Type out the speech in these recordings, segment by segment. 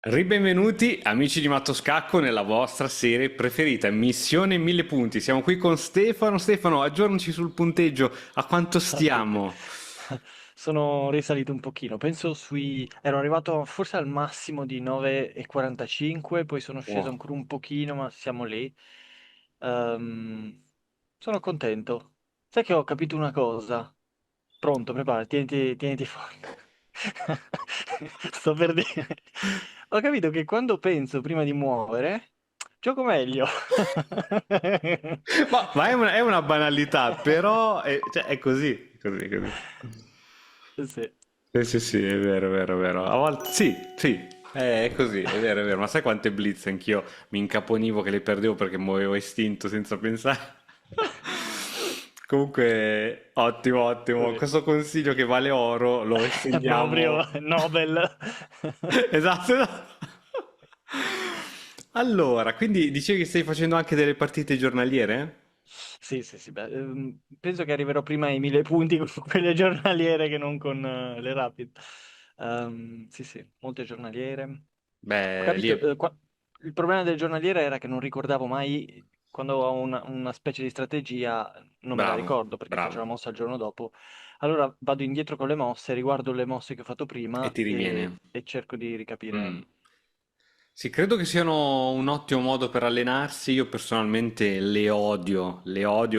Ribenvenuti amici di Matto Scacco nella vostra serie preferita, Missione 1000 punti. Siamo qui con Stefano. Stefano, aggiornaci sul punteggio, a quanto Salve. stiamo? Sono risalito un pochino, penso ero arrivato forse al massimo di 9,45, poi sono sceso Oh. ancora un pochino, ma siamo lì. Ehm, Sono contento. Sai che ho capito una cosa? Pronto, prepara, tieniti forte. Sto per dire. Ho capito che quando penso prima di muovere, gioco meglio. Ma è una banalità, però cioè, è così, così, così. Sì. Sì, sì, sì, è vero, è vero, è vero. A volte sì, sì, è così, è vero. Ma sai quante blitz anch'io mi incaponivo che le perdevo perché muovevo istinto senza pensare? Comunque, ottimo, ottimo. Così. Questo consiglio che vale oro lo Proprio estendiamo. Nobel. Esatto, esatto. Allora, quindi dicevi che stai facendo anche delle partite giornaliere? Sì, sì, sì, beh, penso che arriverò prima ai 1000 punti con quelle giornaliere che non con le rapid. Sì, sì, molte giornaliere. Ho Beh, lì capito, è il problema del giornaliere era che non ricordavo mai, quando ho una specie di strategia, non me la bravo, ricordo perché faccio la bravo. mossa il giorno dopo. Allora vado indietro con le mosse, riguardo le mosse che ho fatto E prima ti e, riviene. e cerco di ricapire. Mm. Sì, credo che siano un ottimo modo per allenarsi. Io personalmente le odio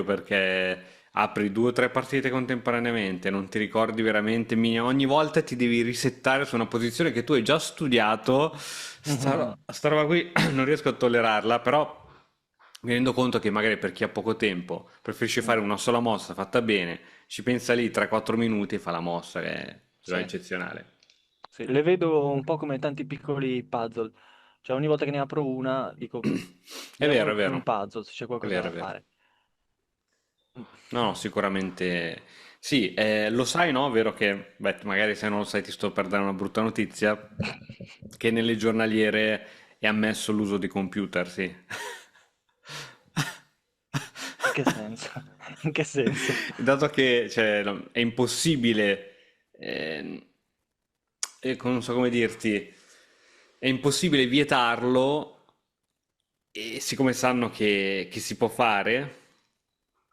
perché apri due o tre partite contemporaneamente, non ti ricordi veramente, ogni volta ti devi risettare su una posizione che tu hai già studiato. Sta roba qui non riesco a tollerarla, però mi rendo conto che magari per chi ha poco tempo preferisce fare una sola mossa fatta bene, ci pensa lì 3-4 minuti e fa la mossa, che è già Sì. eccezionale. Sì, le vedo un po' come tanti piccoli puzzle. Cioè, ogni volta che ne apro una, dico, È vero, vediamo è un vero, puzzle, se c'è è qualcosa vero, da è vero. fare. No, no, sicuramente sì, lo sai, no? Vero che, beh, magari se non lo sai ti sto per dare una brutta notizia, che nelle giornaliere è ammesso l'uso di computer, sì. In che senso? In che senso? Dato che, cioè, è impossibile, non so come dirti, è impossibile vietarlo, e siccome sanno che si può fare,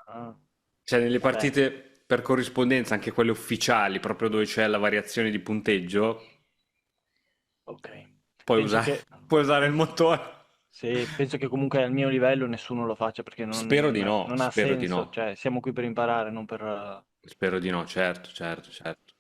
Ah, cioè nelle vabbè, partite per corrispondenza, anche quelle ufficiali, proprio dove c'è la variazione di punteggio, ok. puoi Penso usare, che, puoi usare il motore. sì, penso che comunque al mio livello nessuno lo faccia perché Spero di no, non ha spero di senso. no, Cioè, siamo qui per imparare, non per... spero di no, certo, certo, certo.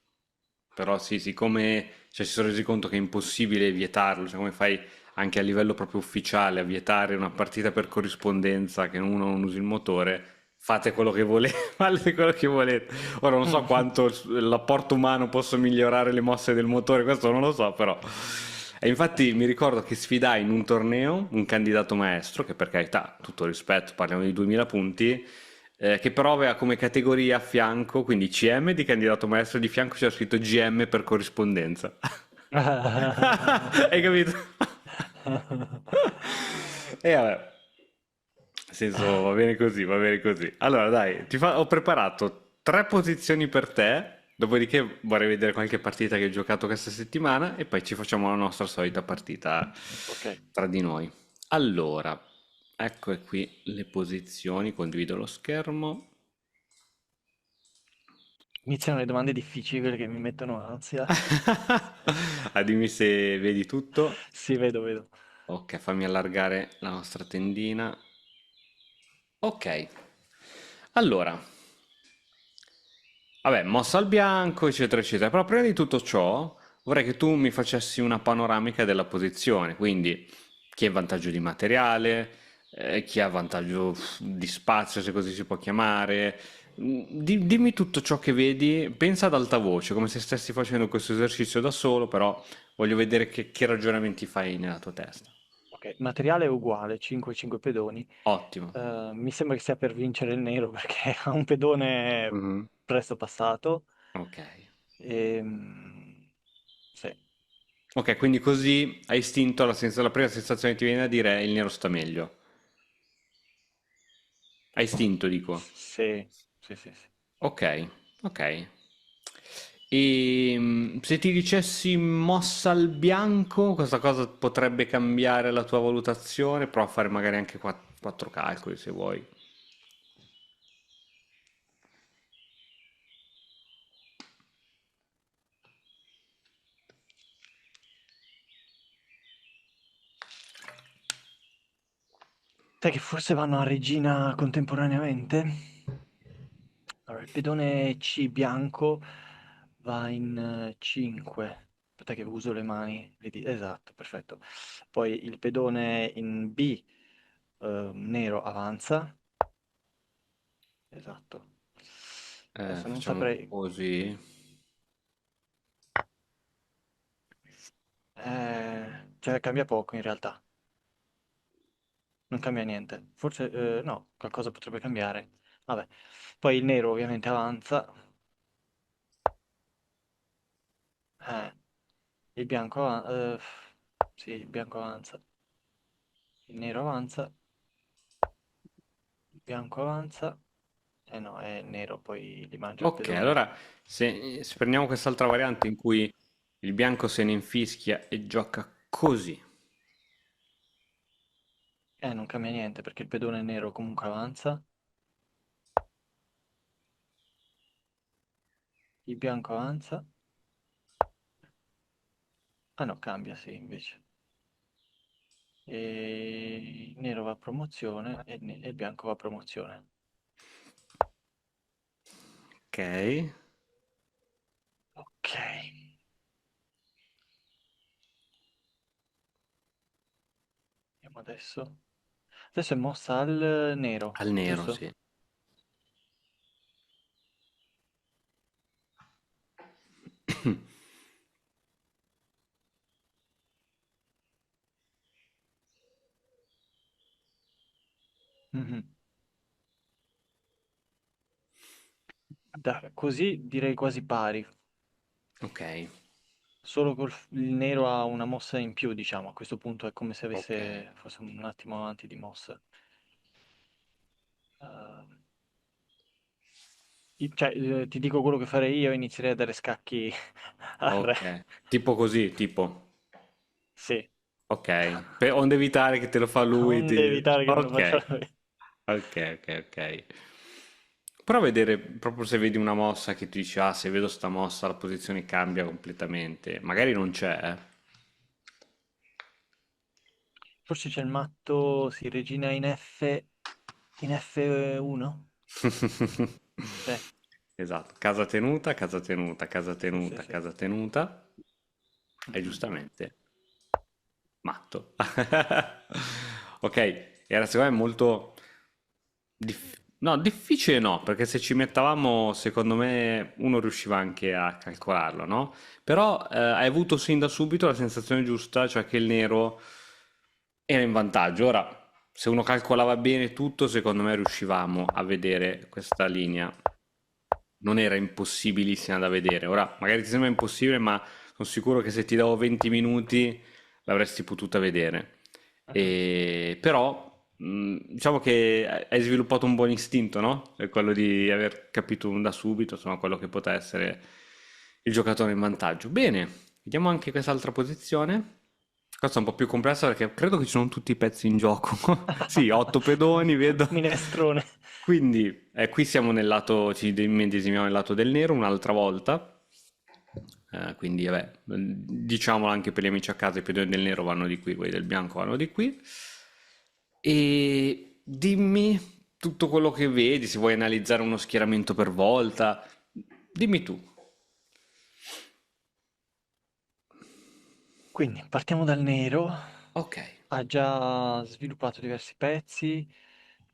Però sì, siccome cioè, si sono resi conto che è impossibile vietarlo, cioè come fai anche a livello proprio ufficiale a vietare una partita per corrispondenza che uno non usi il motore, fate quello che volete, fate quello che volete. Ora non so quanto l'apporto umano possa migliorare le mosse del motore, questo non lo so, però. E infatti mi ricordo che sfidai in un torneo un candidato maestro, che per carità, tutto rispetto, parliamo di 2000 punti, che però aveva come categoria a fianco, quindi CM di candidato maestro, di fianco c'era scritto GM per corrispondenza. Hai capito? E vabbè, nel senso va bene così, va bene così. Allora dai, ho preparato tre posizioni per te, dopodiché vorrei vedere qualche partita che hai giocato questa settimana e poi ci facciamo la nostra solita partita Ok, tra di noi. Allora, ecco qui le posizioni, condivido lo schermo. iniziano le domande difficili, quelle che mi mettono ansia. Ah, dimmi se vedi tutto. Sì, vedo, vedo. Ok, fammi allargare la nostra tendina. Ok, allora, vabbè, mossa al bianco, eccetera, eccetera. Però prima di tutto ciò, vorrei che tu mi facessi una panoramica della posizione, quindi chi ha vantaggio di materiale, chi ha vantaggio di spazio, se così si può chiamare. Dimmi tutto ciò che vedi, pensa ad alta voce, come se stessi facendo questo esercizio da solo, però voglio vedere che ragionamenti fai nella tua testa. Ok, materiale è uguale, 5-5 pedoni. Ottimo. Mi sembra che sia per vincere il nero perché ha un pedone Mhm. presto passato. Ok. Sì, Ok, quindi così hai istinto la prima sensazione che ti viene da dire è il nero sta meglio. Hai istinto, dico. sì, sì, sì, sì. Ok, ok. E se ti dicessi mossa al bianco, questa cosa potrebbe cambiare la tua valutazione. Prova a fare magari anche quattro calcoli se vuoi. Sai che forse vanno a regina contemporaneamente? Allora, il pedone C bianco va in 5. Aspetta che uso le mani. Esatto, perfetto. Poi il pedone in B nero avanza. Esatto. Adesso non Facciamo saprei. così. Cioè cambia poco in realtà. Non cambia niente. Forse no, qualcosa potrebbe cambiare. Vabbè. Poi il nero ovviamente avanza. Eh, il bianco avanza. Sì, il bianco avanza. Il nero avanza. Il bianco avanza. Eh no, è nero, poi li mangia il Ok, pedone. allora se prendiamo quest'altra variante in cui il bianco se ne infischia e gioca così. Non cambia niente perché il pedone nero comunque avanza. Il bianco avanza. Ah no, cambia sì, invece. E il nero va a promozione e il bianco va a promozione. Ok. Ok. Vediamo adesso. Adesso è mossa al nero, Al nero, giusto? sì. Mhm. Così direi quasi pari. Ok, Solo il nero ha una mossa in più, diciamo. A questo punto è come se ok. fosse un attimo avanti di mossa. Eh, cioè, ti dico quello che farei io, inizierei a dare scacchi al re. Ok. Tipo così, tipo. Sì, Ok. Onde evitare che te lo fa lui. onde evitare che me lo faccia Ok. lui. Ok, ok, ok. Prova a vedere proprio se vedi una mossa che tu dici, ah, se vedo sta mossa la posizione cambia completamente. Magari non c'è, Forse c'è il matto, sì, regina in F1? Sì, Esatto, casa tenuta, casa tenuta, casa sì, sì, tenuta, sì. casa tenuta. E Mhm. giustamente, matto. Ok, era secondo me molto no, difficile no, perché se ci mettavamo, secondo me, uno riusciva anche a calcolarlo, no? Però hai avuto sin da subito la sensazione giusta, cioè che il nero era in vantaggio. Ora, se uno calcolava bene tutto, secondo me riuscivamo a vedere questa linea. Non era impossibilissima da vedere. Ora, magari ti sembra impossibile, ma sono sicuro che se ti davo 20 minuti l'avresti potuta vedere. Mhm. Però, diciamo che hai sviluppato un buon istinto, no? È quello di aver capito da subito, insomma, quello che poteva essere il giocatore in vantaggio. Bene, vediamo anche quest'altra posizione. Questa è un po' più complessa perché credo che ci sono tutti i pezzi in gioco. Sì, 8 pedoni, vedo. Minestrone. Quindi, qui siamo nel lato, ci immedesimiamo nel lato del nero un'altra volta. Quindi, vabbè, diciamolo anche per gli amici a casa, i pedoni del nero vanno di qui, quelli del bianco vanno di qui. E dimmi tutto quello che vedi, se vuoi analizzare uno schieramento per volta, dimmi tu. Quindi partiamo dal nero. Ok, Ha già sviluppato diversi pezzi.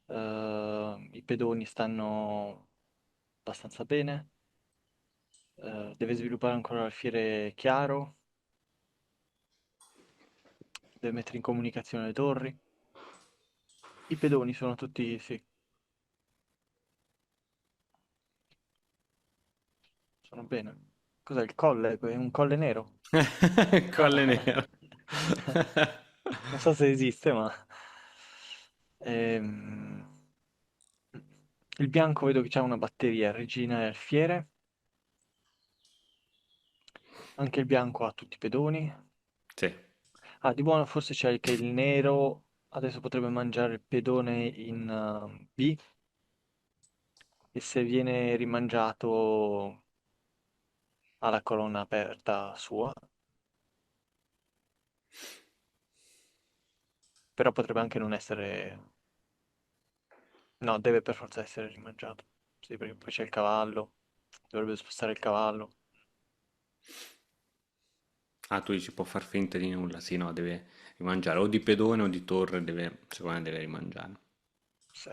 I pedoni stanno abbastanza bene. Deve sviluppare ancora l'alfiere chiaro. Deve mettere in comunicazione le torri. I pedoni sono tutti, sì, sono bene. Cos'è il colle? È un colle nero? colle nero. Non so se esiste, ma... Ehm, il bianco vedo che c'ha una batteria, regina e alfiere. Anche il bianco ha tutti i pedoni. Sì. Ah, di buono forse c'è che il nero adesso potrebbe mangiare il pedone in B e se viene rimangiato ha la colonna aperta sua, però potrebbe anche non essere... No, deve per forza essere rimangiato. Sì, perché poi c'è il cavallo, dovrebbe spostare il cavallo. Ah, tu dici può far finta di nulla, sì, no, deve rimangiare o di pedone o di torre, deve, secondo me deve rimangiare. Sì.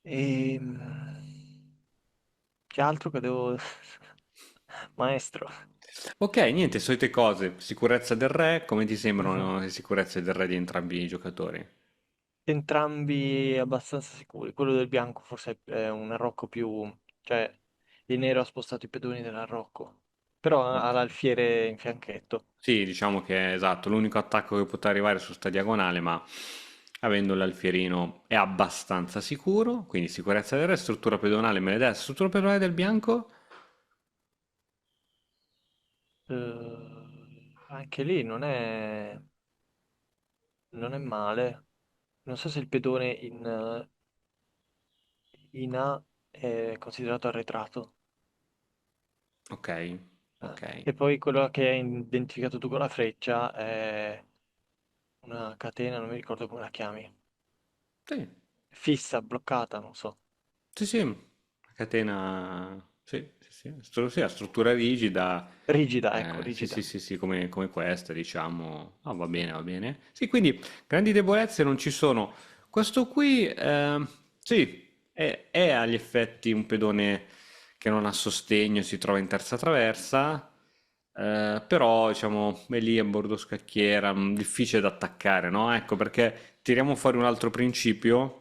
E... Che altro che devo... Maestro. Ok, niente, solite cose. Sicurezza del re, come ti Mhm. sembrano le sicurezze del re di entrambi i giocatori? Entrambi abbastanza sicuri. Quello del bianco forse è un arrocco più... cioè il nero ha spostato i pedoni dell'arrocco. Però ha Ok. l'alfiere in fianchetto. Sì, diciamo che è esatto, l'unico attacco che potrà arrivare su sta diagonale, ma avendo l'alfierino è abbastanza sicuro, quindi sicurezza del re, struttura pedonale me l'hai detta, struttura pedonale del bianco? Anche lì non è male. Non so se il pedone in A è considerato arretrato. Ok, ok. E poi quello che hai identificato tu con la freccia è una catena, non mi ricordo come la chiami. Sì, Fissa, bloccata, non so. sì, sì, catena, sì, sì, sì, sì, la struttura rigida, Rigida, ecco, sì, sì, rigida. sì, sì, come questa, diciamo, ah, va bene, va bene. Sì, quindi grandi debolezze non ci sono. Questo qui, sì, è agli effetti un pedone che non ha sostegno, si trova in terza traversa, però, diciamo, è lì a bordo scacchiera, difficile da attaccare, no? Ecco, perché tiriamo fuori un altro principio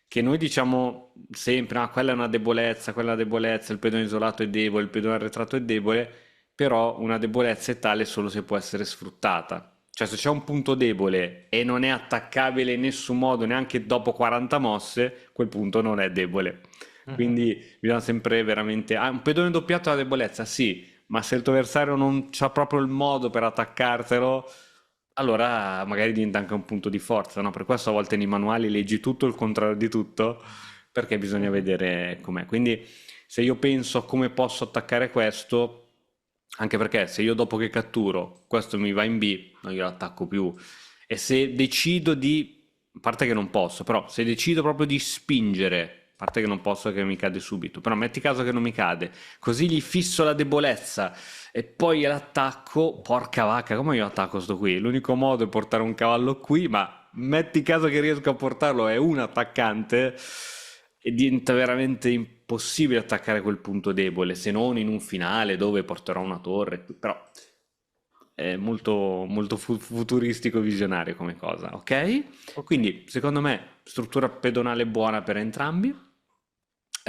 che noi diciamo sempre, ah, quella è una debolezza, quella è una debolezza, il pedone isolato è debole, il pedone arretrato è debole, però una debolezza è tale solo se può essere sfruttata. Cioè se c'è un punto debole e non è attaccabile in nessun modo, neanche dopo 40 mosse, quel punto non è debole. Mhm, Quindi bisogna sempre veramente... Ah, un pedone doppiato è una debolezza, sì, ma se il tuo avversario non c'ha proprio il modo per attaccartelo, allora magari diventa anche un punto di forza, no? Per questo a volte nei manuali leggi tutto il contrario di tutto, perché bisogna mhm. vedere com'è. Quindi se io penso a come posso attaccare questo, anche perché se io dopo che catturo questo mi va in B, non glielo attacco più. E se decido di, a parte che non posso, però se decido proprio di spingere, a parte che non posso che mi cade subito, però metti caso che non mi cade, così gli fisso la debolezza e poi l'attacco, porca vacca, come io attacco sto qui? L'unico modo è portare un cavallo qui, ma metti caso che riesco a portarlo, è un attaccante e diventa veramente impossibile attaccare quel punto debole, se non in un finale dove porterò una torre, però è molto, molto futuristico visionario come cosa, ok? Ok. Quindi, secondo me, struttura pedonale buona per entrambi.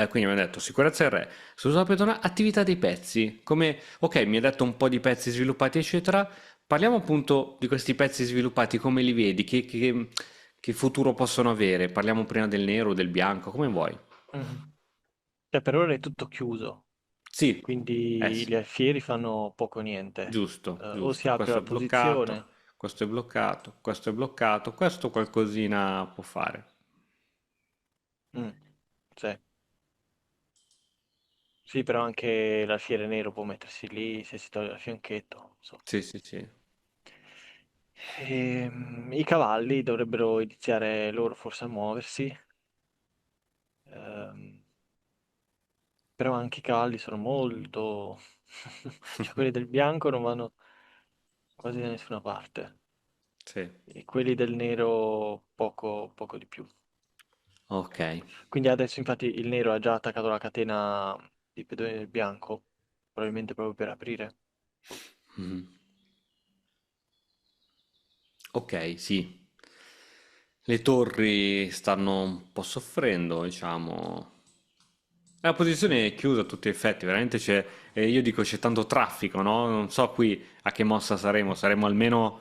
Quindi mi ha detto sicurezza del re, struttura pedonale, attività dei pezzi, come, ok, mi ha detto un po' di pezzi sviluppati, eccetera. Parliamo appunto di questi pezzi sviluppati, come li vedi, che futuro possono avere? Parliamo prima del nero o del bianco, come vuoi. Mhm. Cioè, per ora è tutto chiuso, Sì, eh quindi sì. gli alfieri fanno poco o niente. Giusto, O si giusto. apre Questo la è bloccato, posizione. questo è bloccato, questo è bloccato, questo qualcosina può fare. Mm, sì. Sì, però anche l'alfiere nero può mettersi lì se si toglie il fianchetto. Non so. Sì, sì, sì. I cavalli dovrebbero iniziare loro forse a muoversi, ehm, però anche i cavalli sono molto... cioè quelli del bianco non vanno quasi da nessuna parte Sì. e quelli del nero poco, poco di più. Ok. Quindi adesso infatti il nero ha già attaccato la catena di pedoni del bianco, probabilmente proprio per aprire. Mhm. Ok, sì. Le torri stanno un po' soffrendo, diciamo. La posizione è chiusa a tutti gli effetti, veramente c'è, io dico c'è tanto traffico, no? Non so qui a che mossa saremo, saremo almeno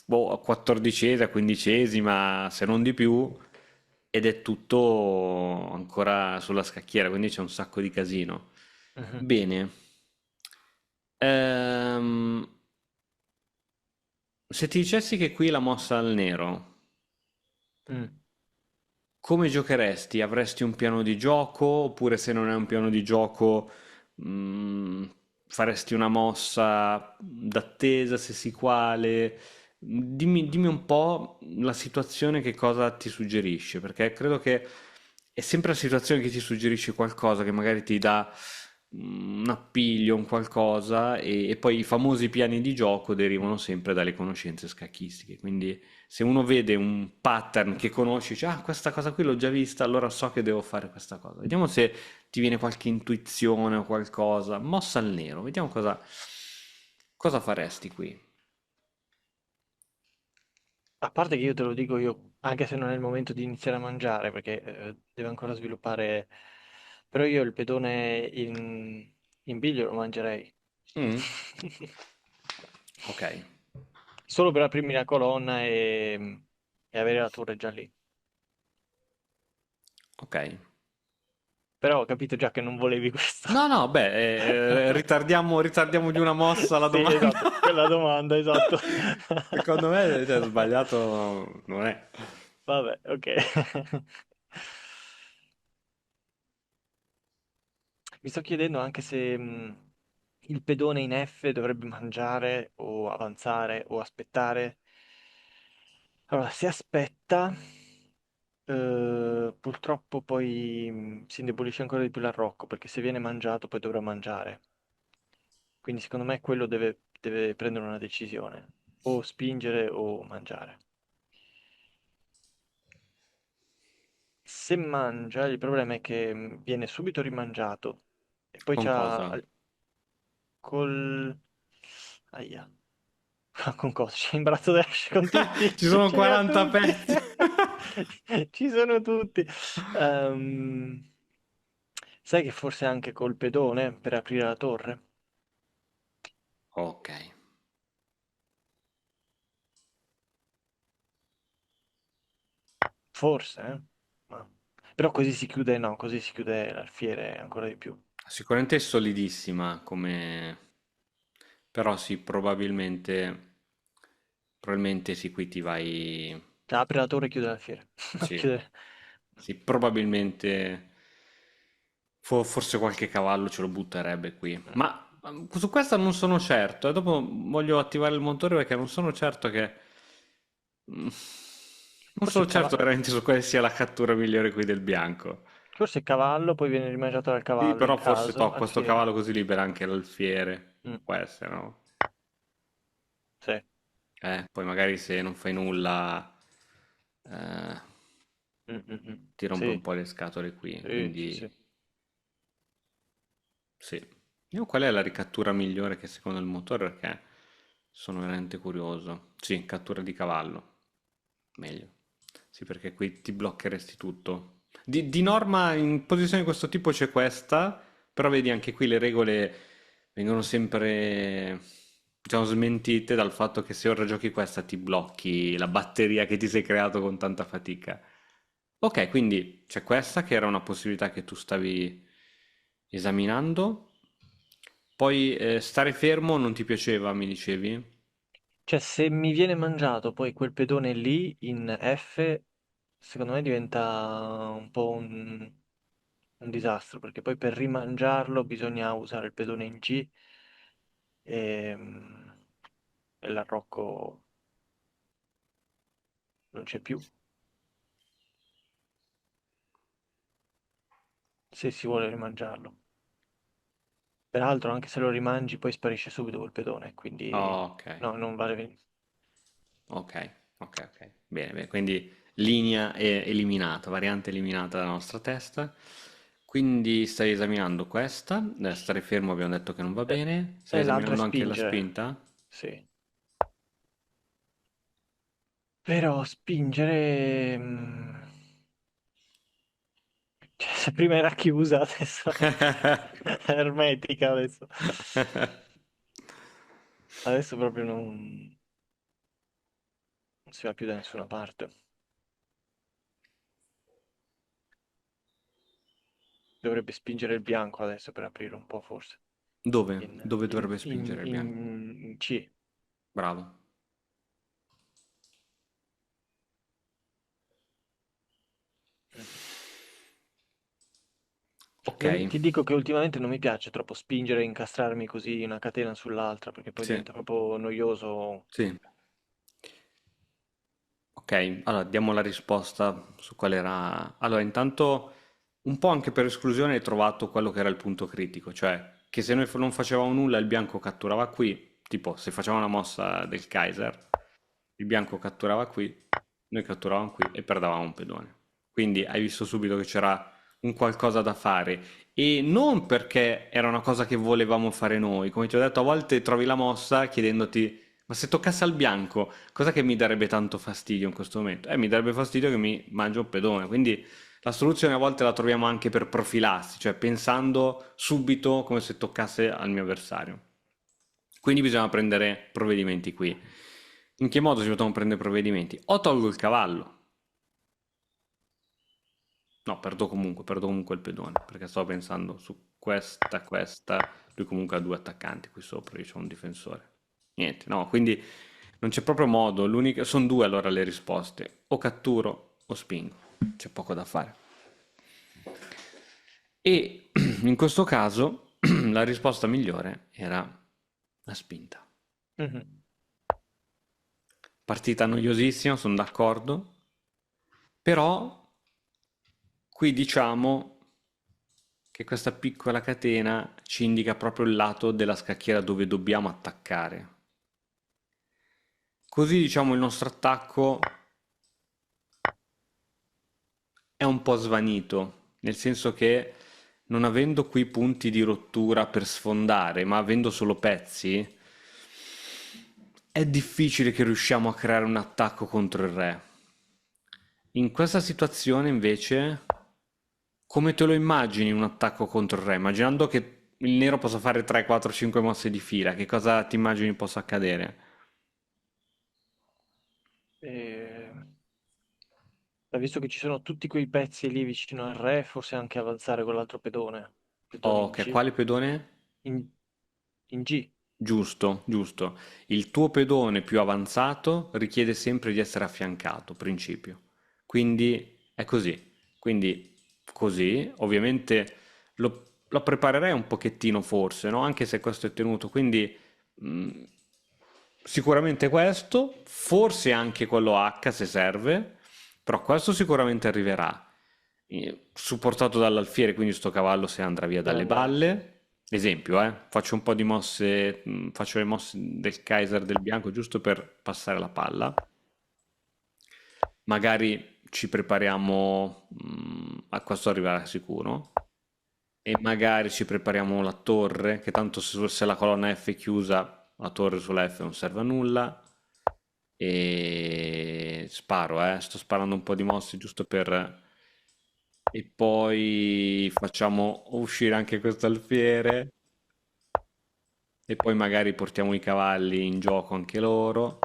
boh, a 14esima, 15esima, se non di più, ed è tutto ancora sulla scacchiera, quindi c'è un sacco di casino. Mhm. Bene. Ehm, Se ti dicessi che qui la mossa al nero, Mm. come giocheresti? Avresti un piano di gioco? Oppure se non è un piano di gioco, mm, faresti una mossa d'attesa, se sì quale? Dimmi un po' la situazione, che cosa ti suggerisce, perché credo che è sempre la situazione che ti suggerisce qualcosa, che magari ti dà un appiglio, un qualcosa, e poi i famosi piani di gioco derivano sempre dalle conoscenze scacchistiche. Quindi se uno vede un pattern che conosci, dice, ah, questa cosa qui l'ho già vista, allora so che devo fare questa cosa. Vediamo se ti viene qualche intuizione o qualcosa. Mossa al nero, vediamo cosa faresti qui. A parte che io te lo dico io, anche se non è il momento di iniziare a mangiare, perché deve ancora sviluppare, però io il pedone in biglio lo mangerei. Mm, ok, Solo per aprirmi la colonna e avere la torre già lì. ok. Però ho capito già che non volevi questo. No, no, beh, ritardiamo di una mossa la Sì, domanda. esatto, quella domanda, esatto. Secondo me, cioè, sbagliato non è. Vabbè, ok. Mi sto chiedendo anche se il pedone in F dovrebbe mangiare o avanzare o aspettare. Allora, se aspetta, purtroppo poi si indebolisce ancora di più l'arrocco, perché se viene mangiato poi dovrà mangiare. Quindi secondo me quello deve prendere una decisione, o spingere o mangiare. Se mangia, il problema è che viene subito rimangiato e poi Con c'ha cosa? col... Aia. Con cosa? C'è l'imbarazzo d'Ash con tutti? Ci sono Ce li ha 40 tutti! pezzi. Ci sono tutti! Ehm, Sai che forse anche col pedone per aprire la torre? Ok. Forse, eh? Ma- Però così si chiude, no, così si chiude l'alfiere ancora di più. Sicuramente è solidissima come. Però sì, probabilmente sì, qui ti vai. Cioè, apre la torre e chiude l'alfiere. Sì, Chiude... sì, probabilmente. Forse qualche cavallo ce lo butterebbe qui. Ma su questo non sono certo. E dopo voglio attivare il motore perché non sono certo che. mm, Non Forse sono il certo cavallo... veramente su quale sia la cattura migliore qui del bianco. Forse il cavallo, poi viene rimangiato dal Sì, cavallo in però forse caso, questo alfiere. cavallo così libera anche l'alfiere. Mm, Può essere, no? sì. Poi magari se non fai nulla, eh, Mm, mm, mm. ti rompe un Sì, po' le scatole qui. sì, sì, Quindi sì. sì. Vediamo qual è la ricattura migliore che secondo il motore, perché sono veramente curioso. Sì, cattura di cavallo. Meglio. Sì, perché qui ti bloccheresti tutto. Di norma in posizione di questo tipo c'è questa, però vedi anche qui le regole vengono sempre, diciamo, smentite dal fatto che se ora giochi questa ti blocchi la batteria che ti sei creato con tanta fatica. Ok, quindi c'è questa che era una possibilità che tu stavi esaminando. Poi stare fermo non ti piaceva, mi dicevi? Cioè, se mi viene mangiato poi quel pedone lì in F, secondo me diventa un po' un disastro, perché poi per rimangiarlo bisogna usare il pedone in G e, e l'arrocco non c'è più, se si vuole rimangiarlo. Peraltro, anche se lo rimangi, poi sparisce subito quel pedone, quindi Oh, ok. no, non vale. Ok, ok, ok. Bene, bene. Quindi linea è eliminata, variante eliminata dalla nostra testa. Quindi stai esaminando questa. Stare fermo abbiamo detto che non va bene. Stai E l'altro è esaminando anche la spingere, spinta? sì. Però spingere... cioè, se prima era chiusa, adesso è ermetica, adesso. Adesso proprio non si va più da nessuna parte. Dovrebbe spingere il bianco adesso per aprire un po', forse. Dove? In, Dove in, dovrebbe in, spingere il bianco? in C. Bravo. Ok, Ti dico che ultimamente non mi piace troppo spingere e incastrarmi così una catena sull'altra, perché poi sì, diventa proprio noioso. sì. Ok, allora diamo la risposta su qual era. Allora, intanto, un po' anche per esclusione hai trovato quello che era il punto critico, cioè che se noi non facevamo nulla il bianco catturava qui, tipo se facevamo una mossa del Kaiser, il bianco catturava qui, noi catturavamo qui e perdavamo un pedone. Quindi hai visto subito che c'era un qualcosa da fare e non perché era una cosa che volevamo fare noi, come ti ho detto, a volte trovi la mossa chiedendoti ma se toccasse al bianco, cosa che mi darebbe tanto fastidio in questo momento? Mi darebbe fastidio che mi mangio un pedone, quindi la soluzione a volte la troviamo anche per profilassi, cioè pensando subito come se toccasse al mio avversario. Quindi bisogna prendere provvedimenti qui. In che modo si possono prendere provvedimenti? O tolgo il cavallo. No, perdo comunque il pedone, perché stavo pensando su questa. Lui comunque ha due attaccanti qui sopra, io c'ho un difensore. Niente, no, quindi non c'è proprio modo, sono due allora le risposte, o catturo o spingo, c'è poco da fare. E in questo caso la risposta migliore era la spinta. Mhm. Partita noiosissima, sono d'accordo, però qui diciamo che questa piccola catena ci indica proprio il lato della scacchiera dove dobbiamo attaccare. Così diciamo il nostro attacco è un po' svanito, nel senso che non avendo qui punti di rottura per sfondare, ma avendo solo pezzi, è difficile che riusciamo a creare un attacco contro il re. In questa situazione, invece, come te lo immagini un attacco contro il re? Immaginando che il nero possa fare 3, 4, 5 mosse di fila, che cosa ti immagini possa accadere? E... Visto che ci sono tutti quei pezzi lì vicino al re, forse anche avanzare con l'altro pedone in Ok, C. quale pedone? In, in G. Giusto, giusto. Il tuo pedone più avanzato richiede sempre di essere affiancato, principio. Quindi è così. Quindi così, ovviamente lo preparerei un pochettino forse, no? Anche se questo è tenuto. Quindi mh, sicuramente questo, forse anche quello H se serve, però questo sicuramente arriverà. Supportato dall'alfiere, quindi sto cavallo se andrà via dalle Sì. balle. Esempio, faccio un po' di mosse, faccio le mosse del Kaiser del bianco giusto per passare la palla. Magari ci prepariamo, a questo arriverà sicuro. E magari ci prepariamo la torre, che tanto se la colonna F è chiusa, la torre sulla F non serve a nulla. E sparo, sto sparando un po' di mosse giusto per. E poi facciamo uscire anche questo alfiere. E poi magari portiamo i cavalli in gioco anche loro.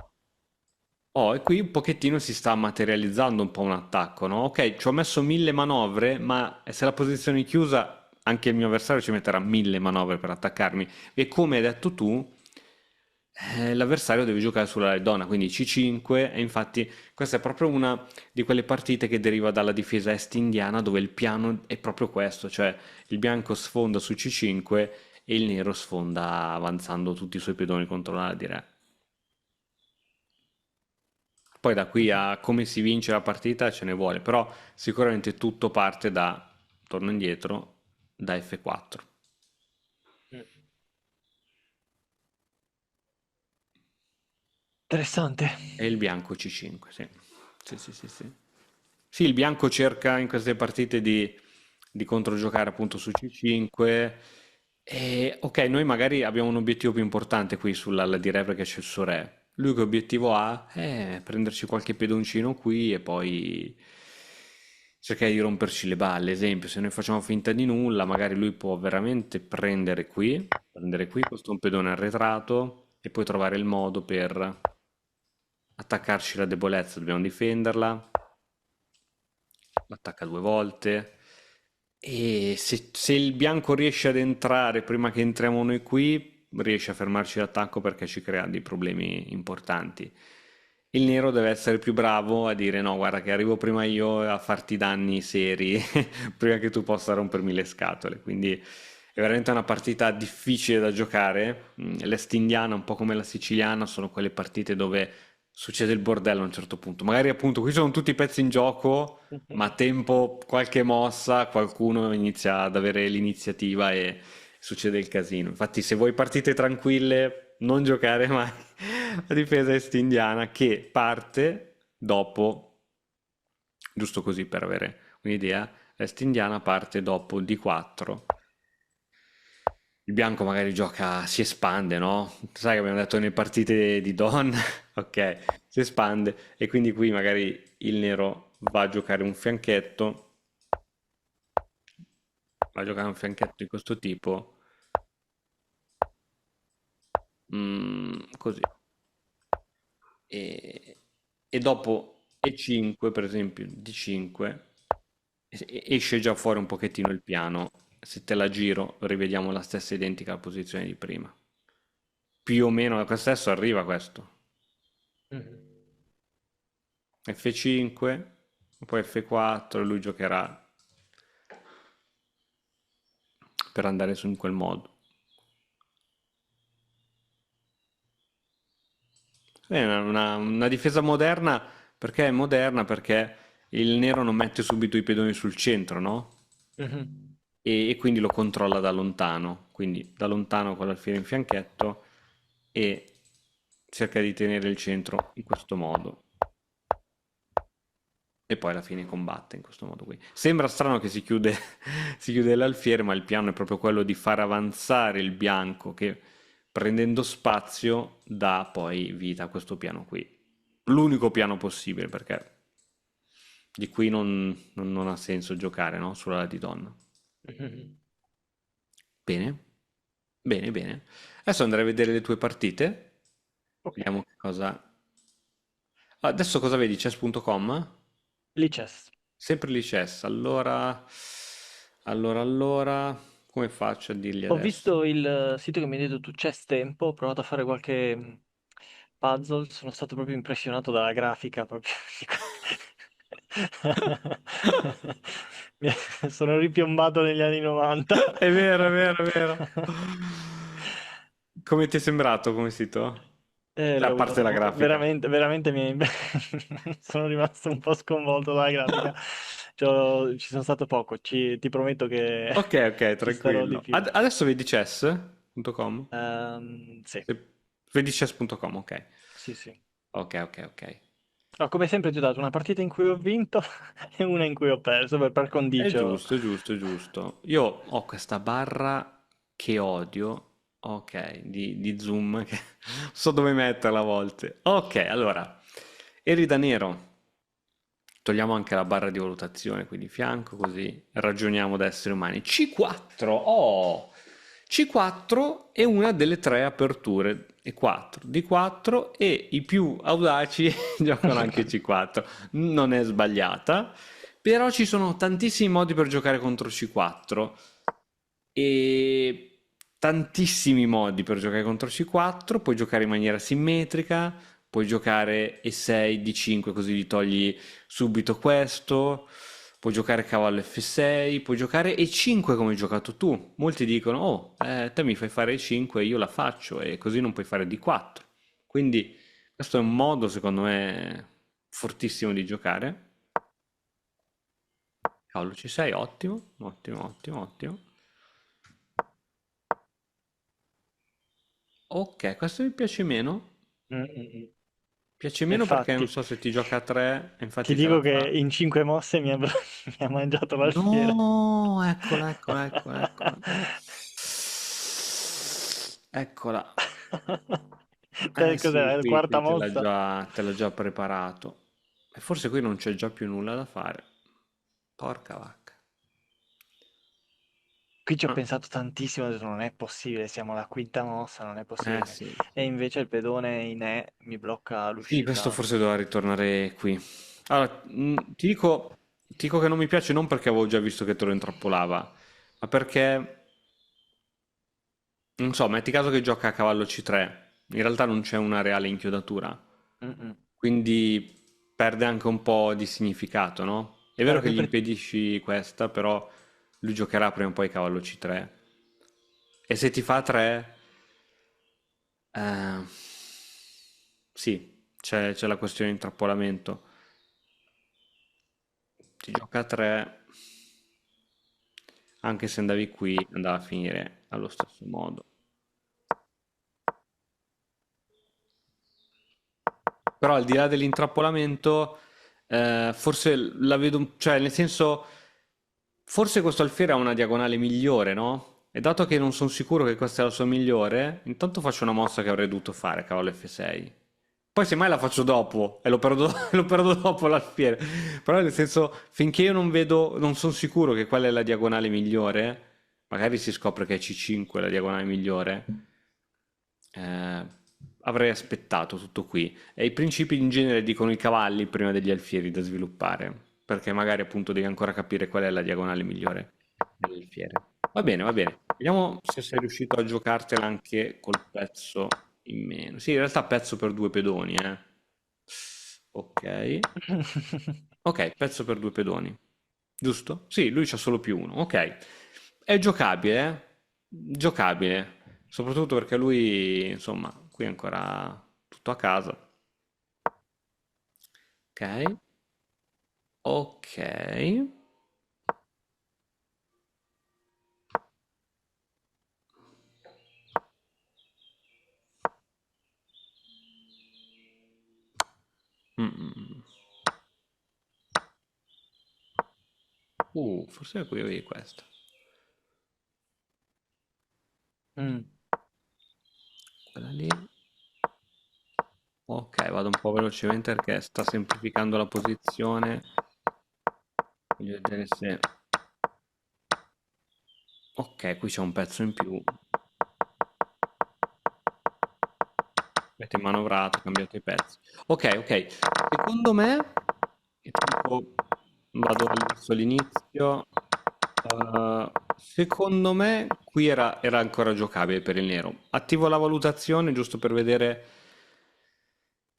Oh, e qui un pochettino si sta materializzando un po' un attacco, no? Ok, ci ho messo 1000 manovre, ma se la posizione è chiusa, anche il mio avversario ci metterà 1000 manovre per attaccarmi. E come hai detto tu, l'avversario deve giocare sulla donna, quindi C5, e infatti questa è proprio una di quelle partite che deriva dalla difesa est indiana, dove il piano è proprio questo, cioè il bianco sfonda su C5 e il nero sfonda avanzando tutti i suoi pedoni contro l'ala di re. Poi da qui Mhm. a come si vince la partita ce ne vuole, però sicuramente tutto parte da, torno indietro, da F4 Mm. Interessante. e il bianco C5, sì. Sì, sì, sì, sì. Sì, il bianco cerca in queste partite di controgiocare appunto su C5 e ok, noi magari abbiamo un obiettivo più importante qui sull'ala di re perché c'è il suo re. Lui che obiettivo ha? Prenderci qualche pedoncino qui e poi cercare di romperci le balle. Esempio, se noi facciamo finta di nulla, magari lui può veramente prendere qui, questo è un pedone arretrato e poi trovare il modo per attaccarci la debolezza, dobbiamo difenderla, l'attacca due volte E se il bianco riesce ad entrare prima che entriamo noi qui, riesce a fermarci l'attacco perché ci crea dei problemi importanti. Il nero deve essere più bravo a dire no, guarda che arrivo prima io a farti danni seri prima che tu possa rompermi le scatole. Quindi è veramente una partita difficile da giocare. L'Est indiana, un po' come la siciliana, sono quelle partite dove succede il bordello a un certo punto. Magari appunto qui sono tutti i pezzi in gioco, ma a tempo qualche mossa, qualcuno inizia ad avere l'iniziativa e succede il casino. Infatti, se vuoi partite tranquille, non giocare mai la difesa est indiana che parte dopo, giusto così per avere un'idea, l'est indiana parte dopo D4. Il bianco magari gioca, si espande, no? Sai che abbiamo detto nelle partite di Don, ok, si espande e quindi qui magari il nero va a giocare un fianchetto, va a giocare un fianchetto di questo tipo, così. E, e dopo E5, per esempio, D5, esce già fuori un pochettino il piano. Se te la giro, rivediamo la stessa identica posizione di prima. Più o meno lo stesso arriva questo. Mhm. F5, poi F4, lui giocherà per andare su in quel modo. È una difesa moderna, perché è moderna? Perché il nero non mette subito i pedoni sul centro, no? Mhm. E quindi lo controlla da lontano, quindi da lontano con l'alfiere in fianchetto e cerca di tenere il centro in questo modo. E poi alla fine combatte in questo modo qui. Sembra strano che si chiude l'alfiere, ma il piano è proprio quello di far avanzare il bianco che prendendo spazio dà poi vita a questo piano qui. L'unico piano possibile perché di qui non ha senso giocare, no? Sulla di donna. Mhm. Bene, bene, bene. Adesso andrei a vedere le tue partite. Ok, Vediamo che cosa... Adesso cosa vedi? Chess.com? Lichess. Sempre lì chess. Allora, come faccio a dirgli Ho adesso? visto il sito che mi hai detto tu, Chess Tempo, ho provato a fare qualche puzzle, sono stato proprio impressionato dalla grafica, proprio. Sono ripiombato negli anni 90. È vero, è vero, è vero. Come ti è sembrato come sito? Cioè, a L'ho parte usato la poco, grafica. veramente, veramente sono rimasto un po' sconvolto dalla grafica. Ci sono stato poco, ti prometto che Ok, ok, ci starò di tranquillo. più. Adesso vedi chess.com? Sì, Vedi chess.com, ok. sì, sì. Ok, ok, ok. No, come sempre ti ho dato una partita in cui ho vinto e una in cui ho perso per È condicio. giusto, è giusto, è giusto. Io ho questa barra che odio, ok, di zoom, che non so dove metterla a volte. Ok, allora, eri da nero. Togliamo anche la barra di valutazione qui di fianco, così ragioniamo da esseri umani. C4, oh! C4 è una delle tre aperture, e 4, D4 e i più audaci giocano anche C4. Non è sbagliata, però ci sono tantissimi modi per giocare contro C4 e tantissimi modi per giocare contro C4, puoi giocare in maniera simmetrica, puoi giocare E6, D5 così gli togli subito questo, puoi giocare cavallo F6, puoi giocare E5 come hai giocato tu. Molti dicono, oh, te mi fai fare E5 e io la faccio e così non puoi fare D4. Quindi questo è un modo secondo me fortissimo di giocare. Cavolo, ci sei? Ottimo, ottimo, ottimo, ottimo. Ok, questo mi piace meno. Mm, mm, mm. Piace meno perché non Infatti, so se ti gioca a 3, ti infatti te dico la che fa. in 5 mosse mi ha mangiato l'alfiere. No, eccola, eccola, eccola, eccola. Eccola. Eh sì, Cos'era? La qui, quarta qui mossa? te l'ha già preparato. E forse qui non c'è già più nulla da fare. Porca vacca. Qui ci ho Ah, pensato tantissimo, ho detto non è possibile, siamo alla quinta mossa, non è eh possibile. sì, E sì. invece il pedone in E mi blocca Sì, questo l'uscita. forse doveva ritornare qui. Allora, ti dico, Ti dico che non mi piace non perché avevo già visto che te lo intrappolava, ma perché, non so, metti caso che gioca a cavallo C3, in realtà non c'è una reale inchiodatura, Mm-mm. quindi perde anche un po' di significato, no? È vero Guarda, che qui gli per... impedisci questa, però lui giocherà prima o poi cavallo C3. E se ti fa 3, sì, c'è la questione di intrappolamento. Ti gioca a 3, anche se andavi qui, andava a finire allo stesso modo. Però al di là dell'intrappolamento, forse la vedo, cioè nel senso, forse questo alfiere ha una diagonale migliore, no? E dato che non sono sicuro che questa è la sua migliore, intanto faccio una mossa che avrei dovuto fare, cavallo F6. Poi semmai la faccio dopo e lo perdo, lo perdo dopo l'alfiere. Però nel senso, finché io non vedo, non sono sicuro che quella è la diagonale migliore, magari si scopre che è C5 la diagonale migliore, eh, avrei aspettato tutto qui. E i principi in genere dicono i cavalli prima degli alfieri da sviluppare, perché magari appunto devi ancora capire qual è la diagonale migliore dell'alfiere. Va bene, va bene. Vediamo se sei riuscito a giocartela anche col pezzo in meno. Sì, in realtà pezzo per due pedoni, eh. Ok. Ok, pezzo per due pedoni. Giusto? Sì, lui c'ha solo più uno. Ok. È giocabile, eh? Giocabile. Soprattutto perché lui, insomma, qui è ancora tutto a casa. Ok. Ok. Mm, mm, mm. Forse qui avevi questa. Mm. Quella lì. Ok, vado un po' velocemente perché sta semplificando la posizione. Voglio vedere se... Ok, qui c'è un pezzo in più. Avete manovrato, cambiato i pezzi. Ok, ok. Secondo me, e tipo, vado verso l'inizio. Secondo me qui era ancora giocabile per il nero. Attivo la valutazione giusto per vedere.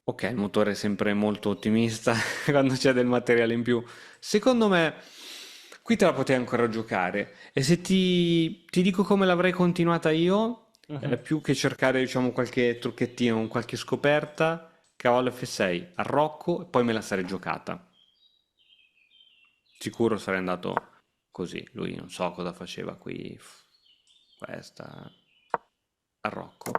Ok, il motore è sempre molto ottimista quando c'è del materiale in più. Secondo me qui te la potevi ancora giocare. E se ti dico come l'avrei continuata io, Mhm. più che cercare, diciamo, qualche trucchettino, con qualche scoperta, cavallo F6, arrocco e poi me la sarei giocata. Sicuro sarei andato così. Lui non so cosa faceva qui. Questa, arrocco.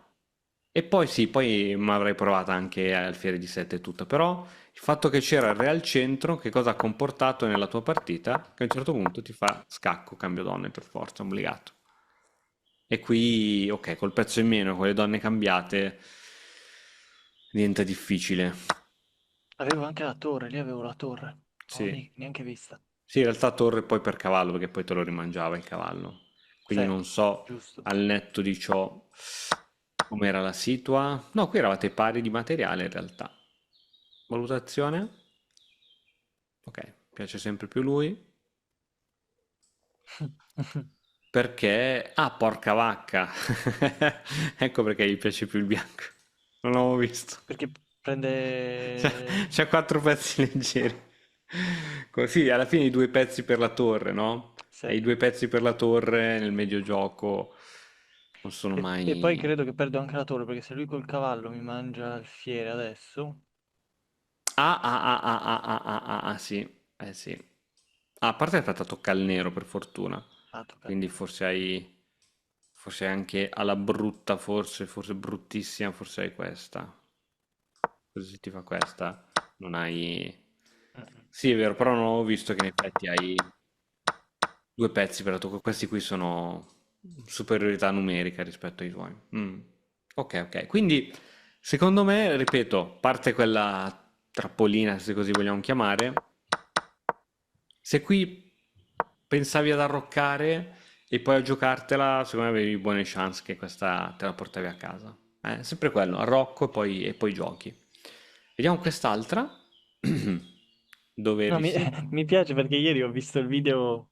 E poi sì, poi mi avrei provata anche al Fiere di 7 e tutto, però il fatto che c'era il re al centro, che cosa ha comportato nella tua partita? Che a un certo punto ti fa scacco, cambio donne per forza, obbligato. E qui, ok, col pezzo in meno, con le donne cambiate, diventa difficile. Avevo anche la torre, lì avevo la torre. Non l'ho Sì, neanche vista. sì, in realtà torre poi per cavallo, perché poi te lo rimangiava il cavallo. Quindi Sì, non so giusto. al netto di ciò com'era la situa. No, qui eravate pari di materiale in realtà. Valutazione? Ok, piace sempre più lui. Perché... Ah, porca vacca! Ecco perché gli piace più il bianco. Non l'avevo visto. Perché C'ha prende... quattro pezzi leggeri. Così, alla fine i due pezzi per la torre, no? Sì. E i due pezzi per la torre nel mediogioco non sono E poi mai... credo che perdo anche la torre, perché se lui col cavallo mi mangia il fiere adesso... Ah, ah, ah, ah, ah, ah, ah, ah, ah, sì. Eh sì. Ah, a parte che è stata tocca al nero per fortuna. Ah, tocca a Quindi me. forse hai... Forse anche alla brutta, forse bruttissima, forse hai questa. Così se ti fa questa, non hai... Mm-mm. Sì, è vero, però non ho visto che in effetti hai due pezzi per la tua... Questi qui sono superiorità numerica rispetto ai tuoi. Mm. Ok, ok. Quindi, secondo me, ripeto, parte quella trappolina, se così vogliamo chiamare. Se qui pensavi ad arroccare e poi a giocartela, secondo me avevi buone chance che questa te la portavi a casa. Sempre quello, arrocco e poi giochi. Vediamo quest'altra. dove No, eri sì. mi piace perché ieri ho visto il video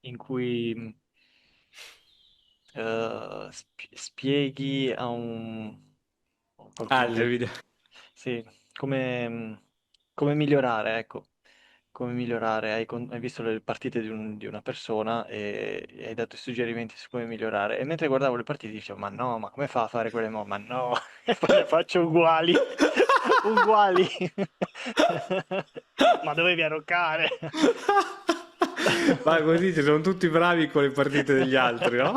in cui spieghi a Ah, qualcuno il che... video. Sì, come, come migliorare, ecco, come migliorare. Hai visto le partite di una persona e hai dato i suggerimenti su come migliorare. E mentre guardavo le partite dicevo, ma no, ma come fa a fare quelle mo? Ma no, e poi le faccio uguali, uguali. Ma dovevi arroccare. Ma così ci sono tutti bravi con le partite degli altri, no?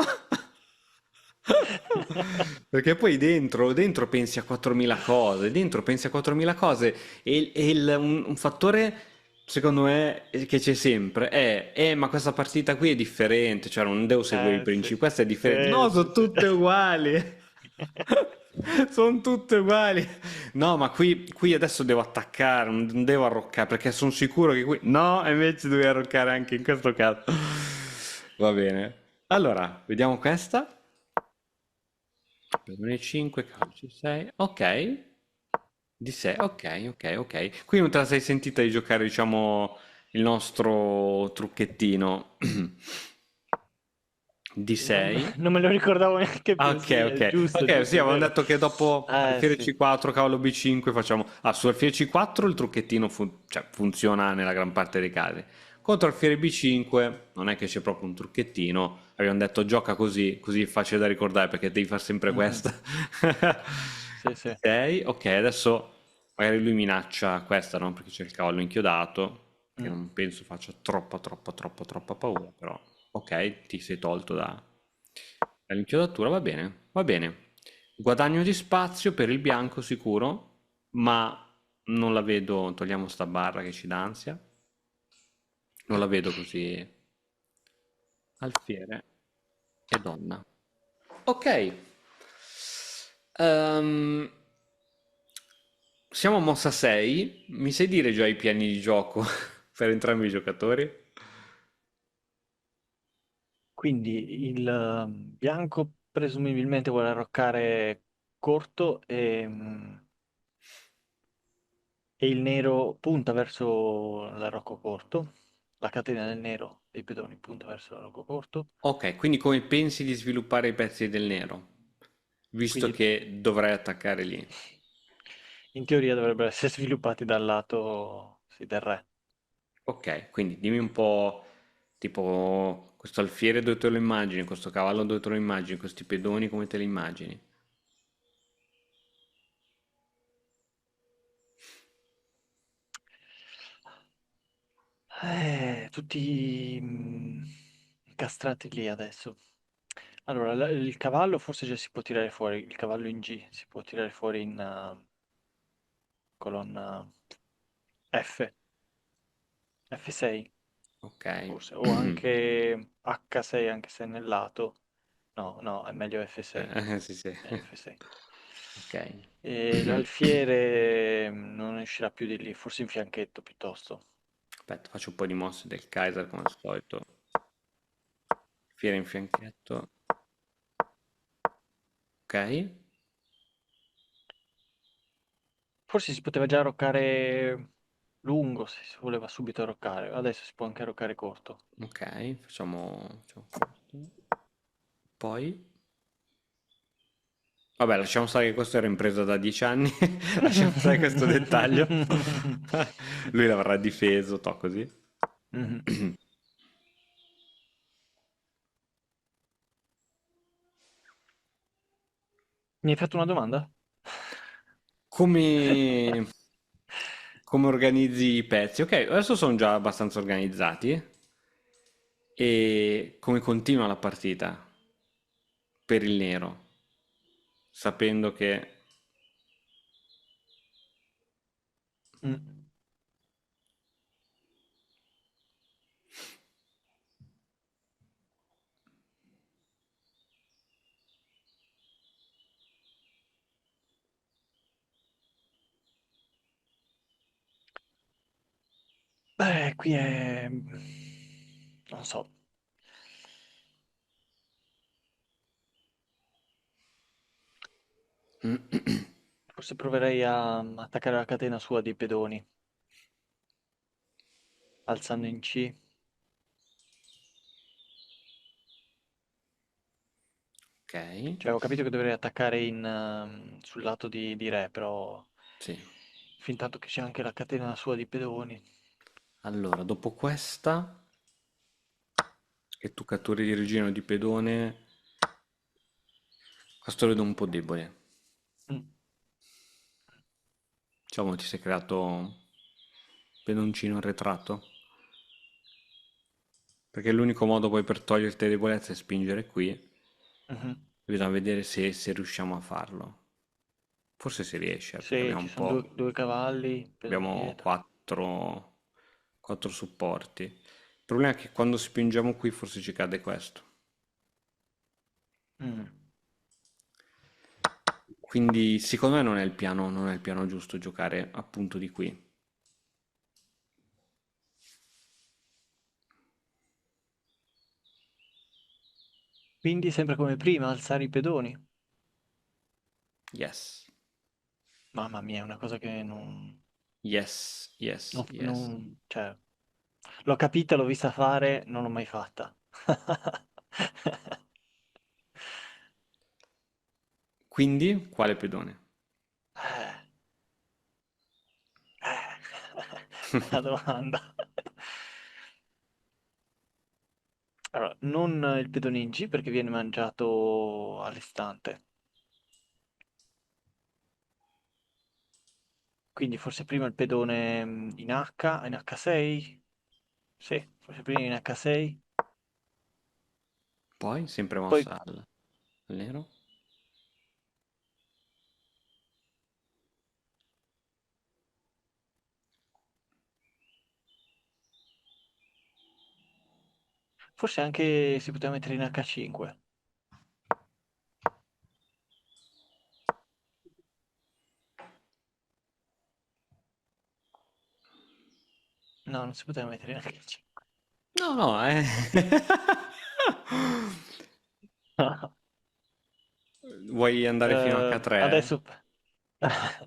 Perché poi dentro pensi a 4.000 cose, dentro pensi a 4.000 cose e un fattore secondo me che c'è sempre è ma questa partita qui è differente, cioè non devo seguire i Sì, principi, questa è differente. sì, No, sì, sono sì. tutte uguali. Sono tutte uguali. No, ma qui adesso devo attaccare, non devo arroccare perché sono sicuro che qui... No, e invece devi arroccare anche in questo caso. Va bene. Allora, vediamo questa. Pedone 5, calci 6. Ok. Di 6. Ok, ok, ok. Qui non te la sei sentita di giocare, diciamo, il nostro trucchettino di Non, 6. non me lo ricordavo neanche Ah, più, ok, sì, è ok. giusto, Ok, sì, giusto, è avevamo vero. detto che dopo alfiere Sì. C4, cavallo B5 facciamo... Ah, su alfiere C4 il trucchettino cioè, funziona nella gran parte dei casi. Contro alfiere B5 non è che c'è proprio un trucchettino. Abbiamo detto gioca così, così è facile da ricordare perché devi fare sempre Mhm. questa. Sì, sì. Ok, ok, adesso magari lui minaccia questa, no? Perché c'è il cavallo inchiodato, che Mm. non penso faccia troppa paura, però ok, ti sei tolto dall'inchiodatura, va bene, va bene. Guadagno di spazio per il bianco sicuro, ma non la vedo, togliamo sta barra che ci dà ansia, non la vedo così alfiere e donna. Ok. Ehm, siamo a mossa 6. Mi sai dire già i piani di gioco per entrambi i giocatori? Quindi il bianco presumibilmente vuole arroccare corto e il nero punta verso l'arrocco corto. La catena del nero dei pedoni punta verso l'arrocco corto. Ok, quindi come pensi di sviluppare i pezzi del nero? Visto Quindi che dovrai attaccare lì. in teoria dovrebbero essere sviluppati dal lato sì, del re. Ok, quindi dimmi un po', tipo, questo alfiere dove te lo immagini, questo cavallo dove te lo immagini, questi pedoni come te li immagini? Tutti incastrati lì adesso. Allora, il cavallo forse già si può tirare fuori, il cavallo in G si può tirare fuori in colonna F, F6 Ok. forse, o anche H6 anche se è nel lato. No, no, è meglio F6. Sì, sì. È F6. Ok. E l'alfiere non uscirà più di lì, forse in fianchetto piuttosto. Aspetta, faccio un po' di mosse del Kaiser come al solito. Fiere in fianchetto. Ok. Forse si poteva già arroccare lungo se si voleva subito arroccare, adesso si può anche arroccare corto. Ok, facciamo questo. Poi... Vabbè, lasciamo stare che questo era in presa da 10 anni. Lasciamo stare questo dettaglio. Lui l'avrà difeso, to così. Mhm. Mi hai fatto una domanda? Come... Come organizzi i pezzi? Ok, adesso sono già abbastanza organizzati. E come continua la partita per il nero, sapendo che... Mm. Beh, qui è... non so. Forse proverei a attaccare la catena sua dei pedoni. alzando in C. Ok, Cioè, ho capito che dovrei attaccare sul lato di re, però sì. fin tanto che c'è anche la catena sua di pedoni. Allora, dopo questa, che tu catturi di regina o di pedone, questo lo vedo un po' debole. Mm, Diciamo, ti sei creato un pedoncino arretrato. Perché l'unico modo poi per toglierti le debolezze è spingere qui. mhm. Bisogna vedere se riusciamo a farlo. Forse si riesce, perché Sì, abbiamo ci un sono po'. due cavalli, pedone Abbiamo dietro. quattro supporti. Il problema è che quando spingiamo qui forse ci cade questo. Mm. Quindi secondo me non è il piano giusto giocare appunto di qui. Quindi sempre come prima, alzare i pedoni. Yes, Mamma mia, è una cosa che non, yes, yes, yes. cioè, l'ho capita, l'ho vista fare, non l'ho mai fatta. Quindi quale pedone? Eh, bella domanda. Allora, non il pedone in G perché viene mangiato all'istante. Quindi forse prima il pedone in H, in H6? Sì, forse prima in H6. Poi sempre Poi mossa al nero. forse anche si poteva mettere in H5. No, non si poteva mettere in H5. No, no, Vuoi andare fino a H3? Adesso...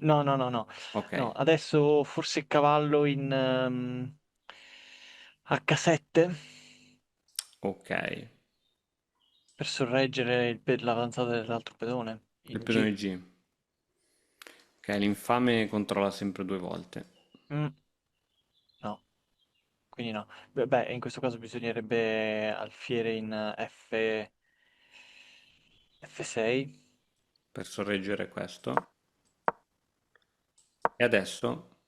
No, no, no, no. Ok, No, adesso forse cavallo in H7 ok. per sorreggere l'avanzata dell'altro pedone Il in G. pedone G. Ok, l'infame controlla sempre due volte. Mm, no, quindi no. Beh, in questo caso bisognerebbe alfiere in F6. Per sorreggere questo. E adesso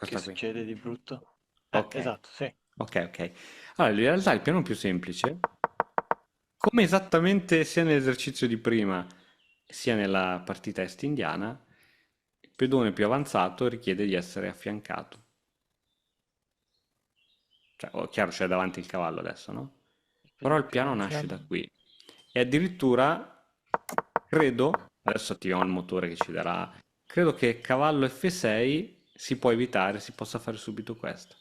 Che questa qui. succede di brutto? Ok, Esatto, sì. ok, ok. Allora, in realtà il piano più semplice, come esattamente sia nell'esercizio di prima sia nella partita est indiana, il pedone più avanzato richiede di essere affiancato. Cioè, chiaro, c'è davanti il cavallo adesso, no? Il Però pedone il più piano nasce avanzato. da qui. E addirittura, credo, adesso attiviamo il motore che ci darà, credo che cavallo F6 si può evitare, si possa fare subito questo.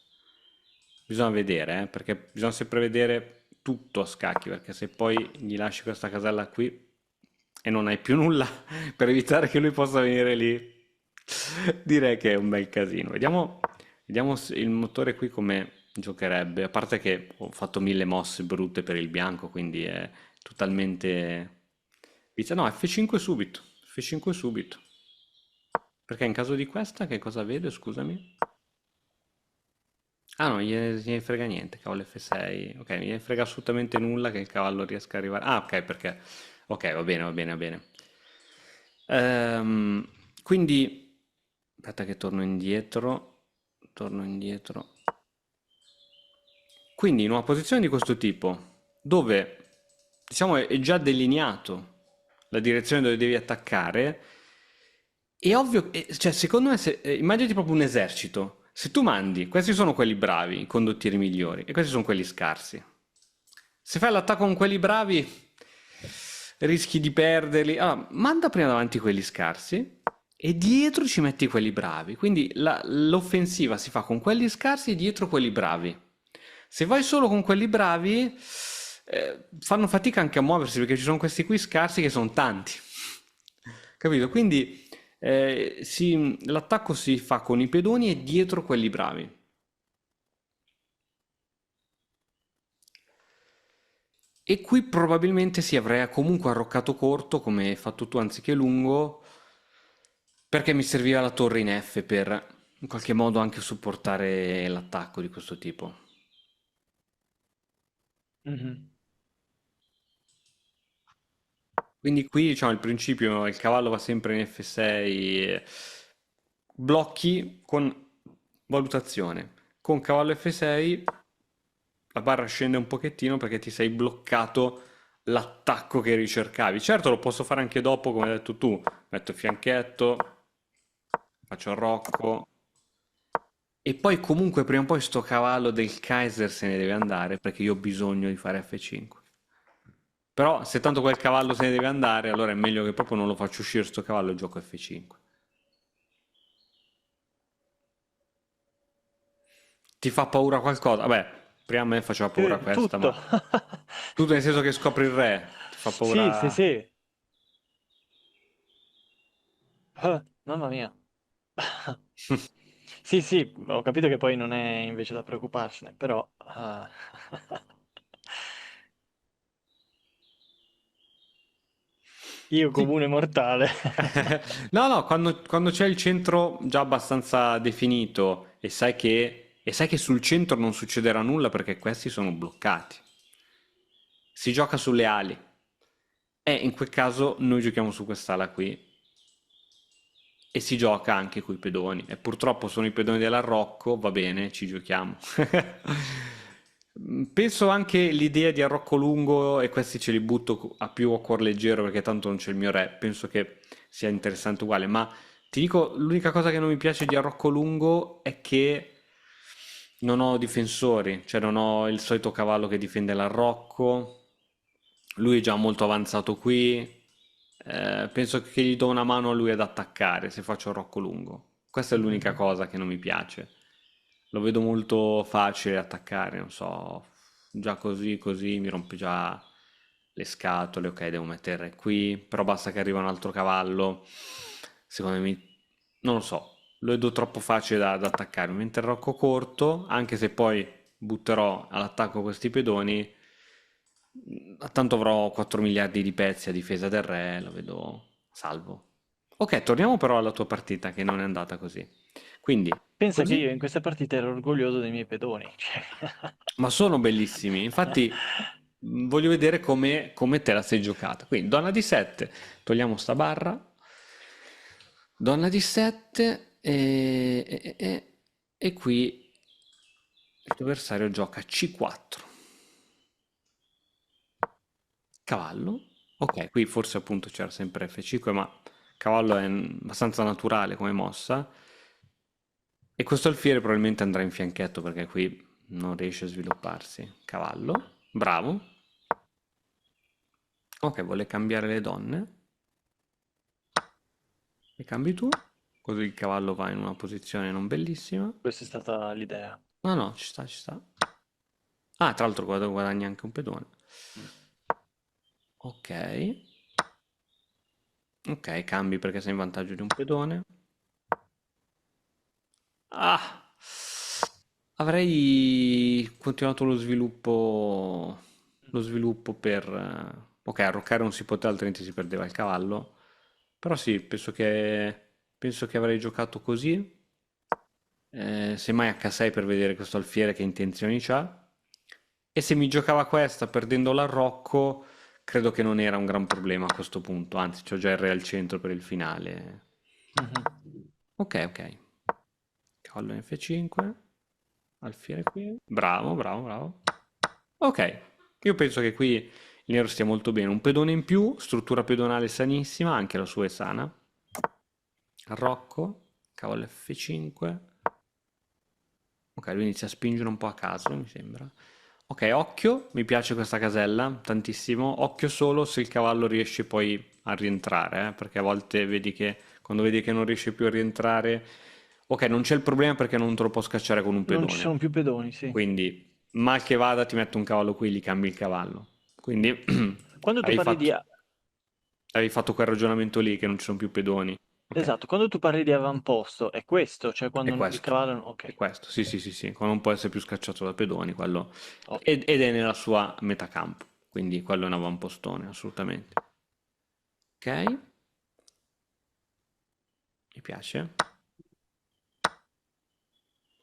Bisogna vedere, perché bisogna sempre vedere tutto a scacchi, perché se poi gli lasci questa casella qui e non hai più nulla per evitare che lui possa venire lì, direi che è un bel casino. Vediamo il motore qui come giocherebbe, a parte che ho fatto 1000 mosse brutte per il bianco, quindi è totalmente... No, F5 subito, F5 subito. Perché in caso di questa che cosa vedo, scusami? Ah no, gliene frega niente, cavolo F6. Ok, non gliene frega assolutamente nulla che il cavallo riesca a arrivare. Ah, ok, perché... Ok, va bene, va bene, va bene. Quindi... Aspetta che torno indietro. Torno indietro. Quindi in una posizione di questo tipo, dove diciamo è già delineato la direzione dove devi attaccare, è ovvio, cioè secondo me, immaginati proprio un esercito. Se tu mandi, questi sono quelli bravi, i condottieri migliori, e questi sono quelli scarsi. Se fai l'attacco con quelli bravi, rischi di perderli. Allora, manda prima davanti quelli scarsi e dietro ci metti quelli bravi. Quindi l'offensiva si fa con quelli scarsi e dietro quelli bravi. Se vai solo con quelli bravi, fanno fatica anche a muoversi perché ci sono questi qui scarsi che sono tanti. Capito? Quindi L'attacco si fa con i pedoni e dietro quelli bravi. E qui probabilmente si avrei comunque arroccato corto, come hai fatto tu, anziché lungo, perché mi serviva la torre in F per in qualche modo anche supportare l'attacco di questo tipo. Mhm. Quindi qui diciamo il principio, il cavallo va sempre in F6, blocchi con valutazione. Con cavallo F6 la barra scende un pochettino perché ti sei bloccato l'attacco che ricercavi. Certo lo posso fare anche dopo, come hai detto tu, metto il fianchetto, faccio il rocco e poi comunque prima o poi sto cavallo del Kaiser se ne deve andare perché io ho bisogno di fare F5. Però se tanto quel cavallo se ne deve andare, allora è meglio che proprio non lo faccio uscire sto cavallo e gioco F5. Ti fa paura qualcosa? Vabbè, prima a me faceva paura questa, Tutto. ma tu nel senso che scopri il re, ti fa Sì, sì, paura... sì. Mamma mia. Sì, sì, ho capito che poi non è invece da preoccuparsene, però... Io Sì. comune mortale. No, no, quando c'è il centro già abbastanza definito e sai che sul centro non succederà nulla perché questi sono bloccati. Si gioca sulle ali. E in quel caso noi giochiamo su quest'ala qui e si gioca anche coi pedoni. E purtroppo sono i pedoni dell'arrocco, va bene, ci giochiamo. Penso anche l'idea di arrocco lungo e questi ce li butto a più a cuor leggero perché tanto non c'è il mio re. Penso che sia interessante uguale, ma ti dico, l'unica cosa che non mi piace di arrocco lungo è che non ho difensori, cioè non ho il solito cavallo che difende l'arrocco. Lui è già molto avanzato qui. Penso che gli do una mano a lui ad attaccare se faccio il rocco lungo. Questa è l'unica Mhm. cosa che non mi piace. Lo vedo molto facile attaccare, non so, già così, così mi rompe già le scatole. Ok, devo mettere qui, però basta che arriva un altro cavallo. Secondo me, non lo so, lo vedo troppo facile da attaccare. Mentre il rocco corto, anche se poi butterò all'attacco questi pedoni, tanto avrò 4 miliardi di pezzi a difesa del re, lo vedo salvo. Ok, torniamo però alla tua partita che non è andata così. Quindi, Pensa che così, io in questa partita ero orgoglioso dei miei pedoni. Cioè. ma sono bellissimi. Infatti, voglio vedere come te la sei giocata. Quindi, donna di 7, togliamo sta barra. Donna di 7 e qui il tuo avversario gioca C4. Cavallo. Ok, qui forse appunto c'era sempre F5, ma cavallo è abbastanza naturale come mossa. E questo alfiere probabilmente andrà in fianchetto perché qui non riesce a svilupparsi. Cavallo, bravo. Ok, vuole cambiare le donne. Le cambi tu, così il cavallo va in una posizione non bellissima. Questa è stata l'idea. No, no, ci sta, ci sta. Ah, tra l'altro guadagni anche un pedone. Ok. Ok, cambi perché sei in vantaggio di un pedone. Ah! Avrei continuato lo sviluppo per... ok, arroccare non si poteva, altrimenti si perdeva il cavallo. Però sì, penso che avrei giocato così. Semmai H6 per vedere questo alfiere che intenzioni c'ha. E se mi giocava questa perdendo l'arrocco, credo che non era un gran problema a questo punto. Anzi, c'ho già il re al centro per il finale. Mhm. Ok, ok. Cavallo in F5. Alfiere qui. Bravo, bravo, bravo. Ok, io penso che qui il nero stia molto bene. Un pedone in più, struttura pedonale sanissima, anche la sua è sana. Rocco, cavallo F5. Ok, lui inizia a spingere un po' a caso, mi sembra. Ok, occhio, mi piace questa casella tantissimo. Occhio solo se il cavallo riesce poi a rientrare, perché a volte vedi che quando vedi che non riesce più a rientrare, ok, non c'è il problema perché non te lo può scacciare con un Non ci pedone. sono più pedoni, sì. Quindi, mal che vada, ti metto un cavallo qui, gli cambi il cavallo. Quindi, Quando tu avevi parli di... fatto, avevi fatto quel ragionamento lì che non ci sono più pedoni. Ok, Esatto, quando tu parli di avamposto, è questo, cioè è quando il questo. cavallo... È Ok, questo, sì, sì, sì, sì, quello non può essere più scacciato da pedoni, quello... ovvio. ed è nella sua metà campo, quindi quello è un avampostone, assolutamente. Ok, mi piace.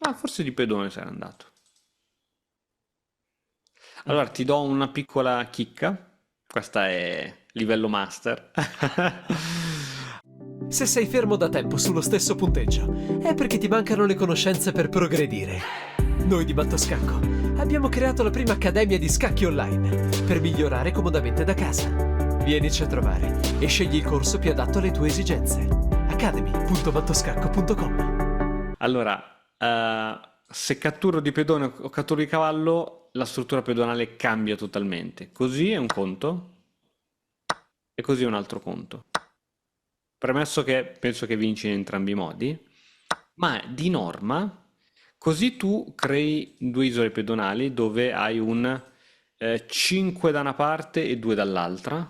Ah, forse di pedone sarà andato. Mm. Allora ti do una piccola chicca. Questa è livello master. Se sei fermo da tempo sullo stesso punteggio, è perché ti mancano le conoscenze per progredire. Noi di Battoscacco abbiamo creato la prima accademia di scacchi online per migliorare comodamente da casa. Vienici a trovare e scegli il corso più adatto alle tue esigenze. academy.battoscacco.com. Allora, se catturo di pedone o catturo di cavallo, la struttura pedonale cambia totalmente. Così è un conto e così è un altro conto. Premesso che penso che vinci in entrambi i modi, ma di norma, così tu crei due isole pedonali dove hai un 5 da una parte e 2 dall'altra.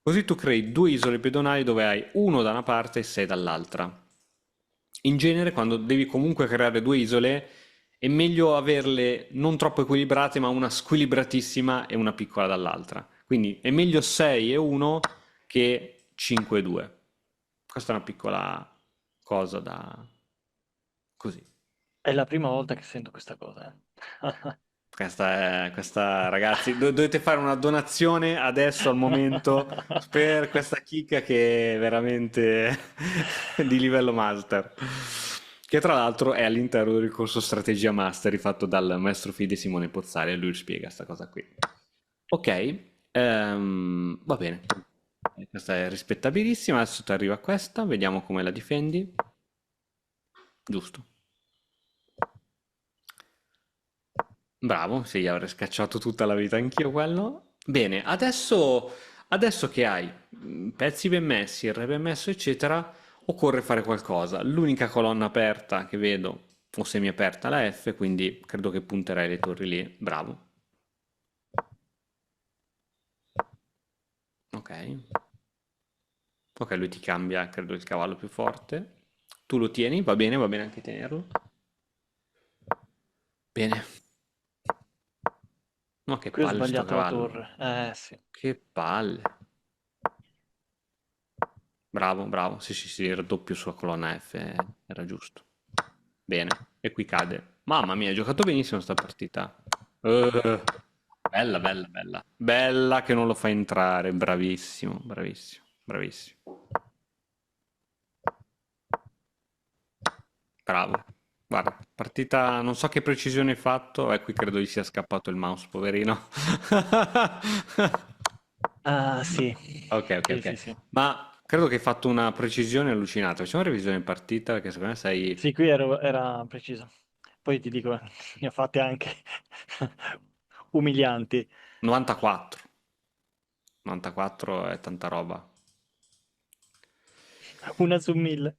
Così tu crei due isole pedonali dove hai uno da una parte e 6 dall'altra. In genere, quando devi comunque creare due isole, è meglio averle non troppo equilibrate, ma una squilibratissima e una piccola dall'altra. Quindi è meglio 6 e 1 che 5 e 2. Questa è una piccola cosa da... così. È la prima volta che sento questa cosa. Questa, ragazzi, dovete fare una donazione adesso al momento per questa chicca che è veramente di livello master. Che tra l'altro è all'interno del corso Strategia Master fatto dal maestro Fide Simone Pozzari e lui spiega questa cosa qui. Ok, va bene. Questa è rispettabilissima. Adesso ti arriva questa, vediamo come la difendi. Giusto. Bravo, sì, avrei scacciato tutta la vita anch'io quello. Bene, adesso che hai pezzi ben messi, il re ben messo, eccetera, occorre fare qualcosa. L'unica colonna aperta che vedo, o semi aperta, è la F, quindi credo che punterai le torri lì. Bravo. Ok. Ok, lui ti cambia, credo, il cavallo più forte. Tu lo tieni, va bene anche tenerlo. Bene. Ma che Qui ho palle sto sbagliato la cavallo. torre. Sì. Che palle. Bravo, bravo. Sì, sì, sì, il raddoppio sulla colonna F era giusto. Bene. E qui cade. Mamma mia, hai giocato benissimo sta partita. Bella, bella, bella. Bella che non lo fa entrare. Bravissimo, bravissimo, bravissimo. Bravo. Guarda, partita, non so che precisione hai fatto. Qui credo gli sia scappato il mouse, poverino. Ah, sì. Ok, ok, Sì, sì, ok. sì. Ma credo che hai fatto una precisione allucinante. Facciamo una revisione in partita, perché secondo me sei Sì, era preciso. Poi ti dico, ne ho fatte anche umilianti. 94. 94 è tanta roba. Una su 1000.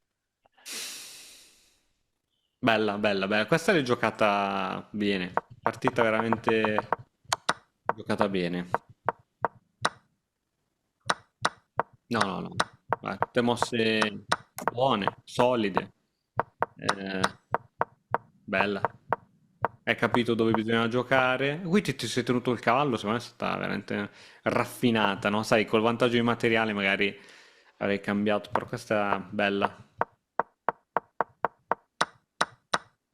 Bella, bella, bella. Questa l'hai giocata bene. Partita veramente giocata bene. No, no, no. Tutte mosse buone, solide. Eh, bella. Hai capito dove bisogna giocare. Qui ti sei tenuto il cavallo, secondo me è stata veramente raffinata, no? Sai, col vantaggio di materiale magari avrei cambiato, però questa è bella.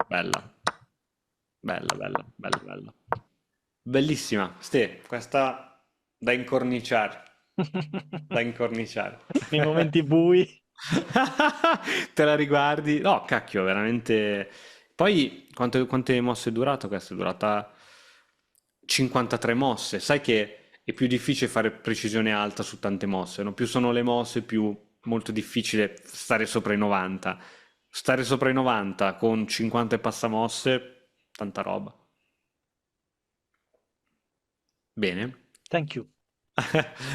Bella, bella, bella, bella, bella. Bellissima, Ste, questa da incorniciare, da incorniciare. Nei momenti bui. Te la riguardi? No, cacchio, veramente. Poi quante mosse è durato? Questa è durata 53 mosse. Sai che è più difficile fare precisione alta su tante mosse, no? Più sono le mosse, più molto difficile stare sopra i 90. Stare sopra i 90 con 50 e passa mosse, tanta roba. Bene. Thank you.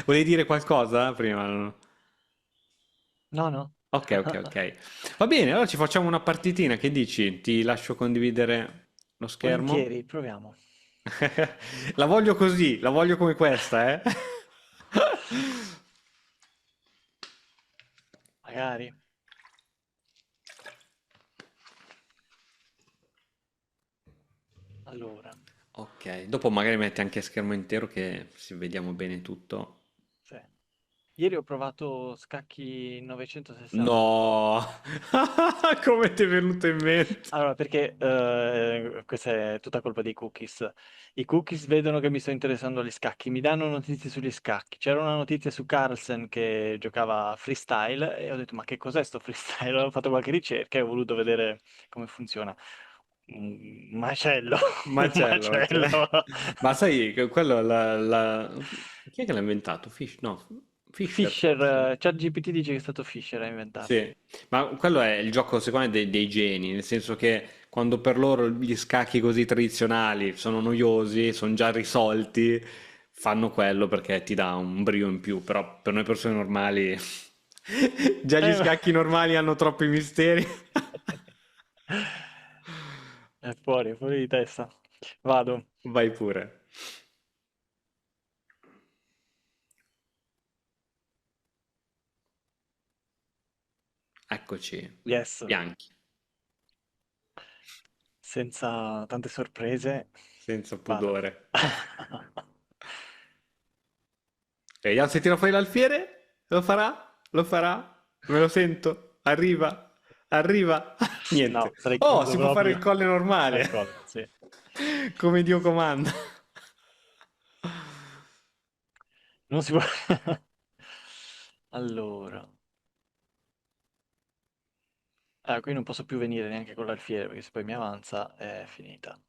Volevi dire qualcosa prima? No, no. Ok, ok, ok. Va bene, allora ci facciamo una partitina. Che dici? Ti lascio condividere lo schermo. Volentieri, proviamo. La voglio così, la voglio come questa, eh? Magari. Allora, Ok, dopo magari metti anche schermo intero che si vediamo bene tutto. sì. Ieri ho provato scacchi 960. No, come ti è venuto in mente? Allora, perché questa è tutta colpa dei cookies. I cookies vedono che mi sto interessando agli scacchi, mi danno notizie sugli scacchi. C'era una notizia su Carlsen che giocava freestyle e ho detto: Ma che cos'è sto freestyle? Ho fatto qualche ricerca e ho voluto vedere come funziona. Un macello, un Macello, macello. macello. Ma sai, che quello chi è che l'ha inventato? No, Fisher Fisher, forse. ChatGPT dice che è stato Fisher a inventarlo. Sì, ma quello è il gioco secondo me dei geni, nel senso che quando per loro gli scacchi così tradizionali sono noiosi, sono già risolti, fanno quello perché ti dà un brio in più, però per noi persone normali già gli Eh, ma- scacchi normali hanno troppi misteri. È fuori di testa. Vado. Vai pure. Eccoci, Yes. bianchi, Senza tante sorprese. senza Vado. pudore. Vediamo se tira fuori l'alfiere. Lo farà? Lo farà? Me lo sento. Arriva. Arriva. Niente. No, sarei Oh, chiuso si può fare il proprio. colle normale. Ecco, sì. Come Dio comanda. Non si può... Allora. Qui non posso più venire neanche con l'alfiere perché se poi mi avanza è finita.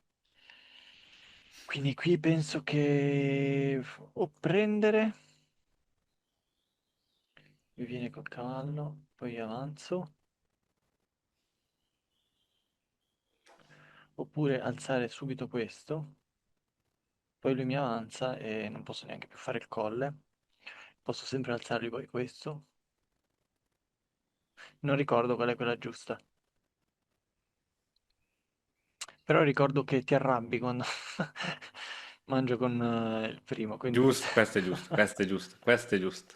Quindi qui penso che o prendere, mi viene col cavallo, poi avanzo, oppure alzare subito questo, poi lui mi avanza e non posso neanche più fare il colle. Posso sempre alzargli poi questo. Non ricordo qual è quella giusta. Però ricordo che ti arrabbi quando mangio con il primo, quindi questa... Giusto, questo è giusto, questo è giusto, questo è giusto.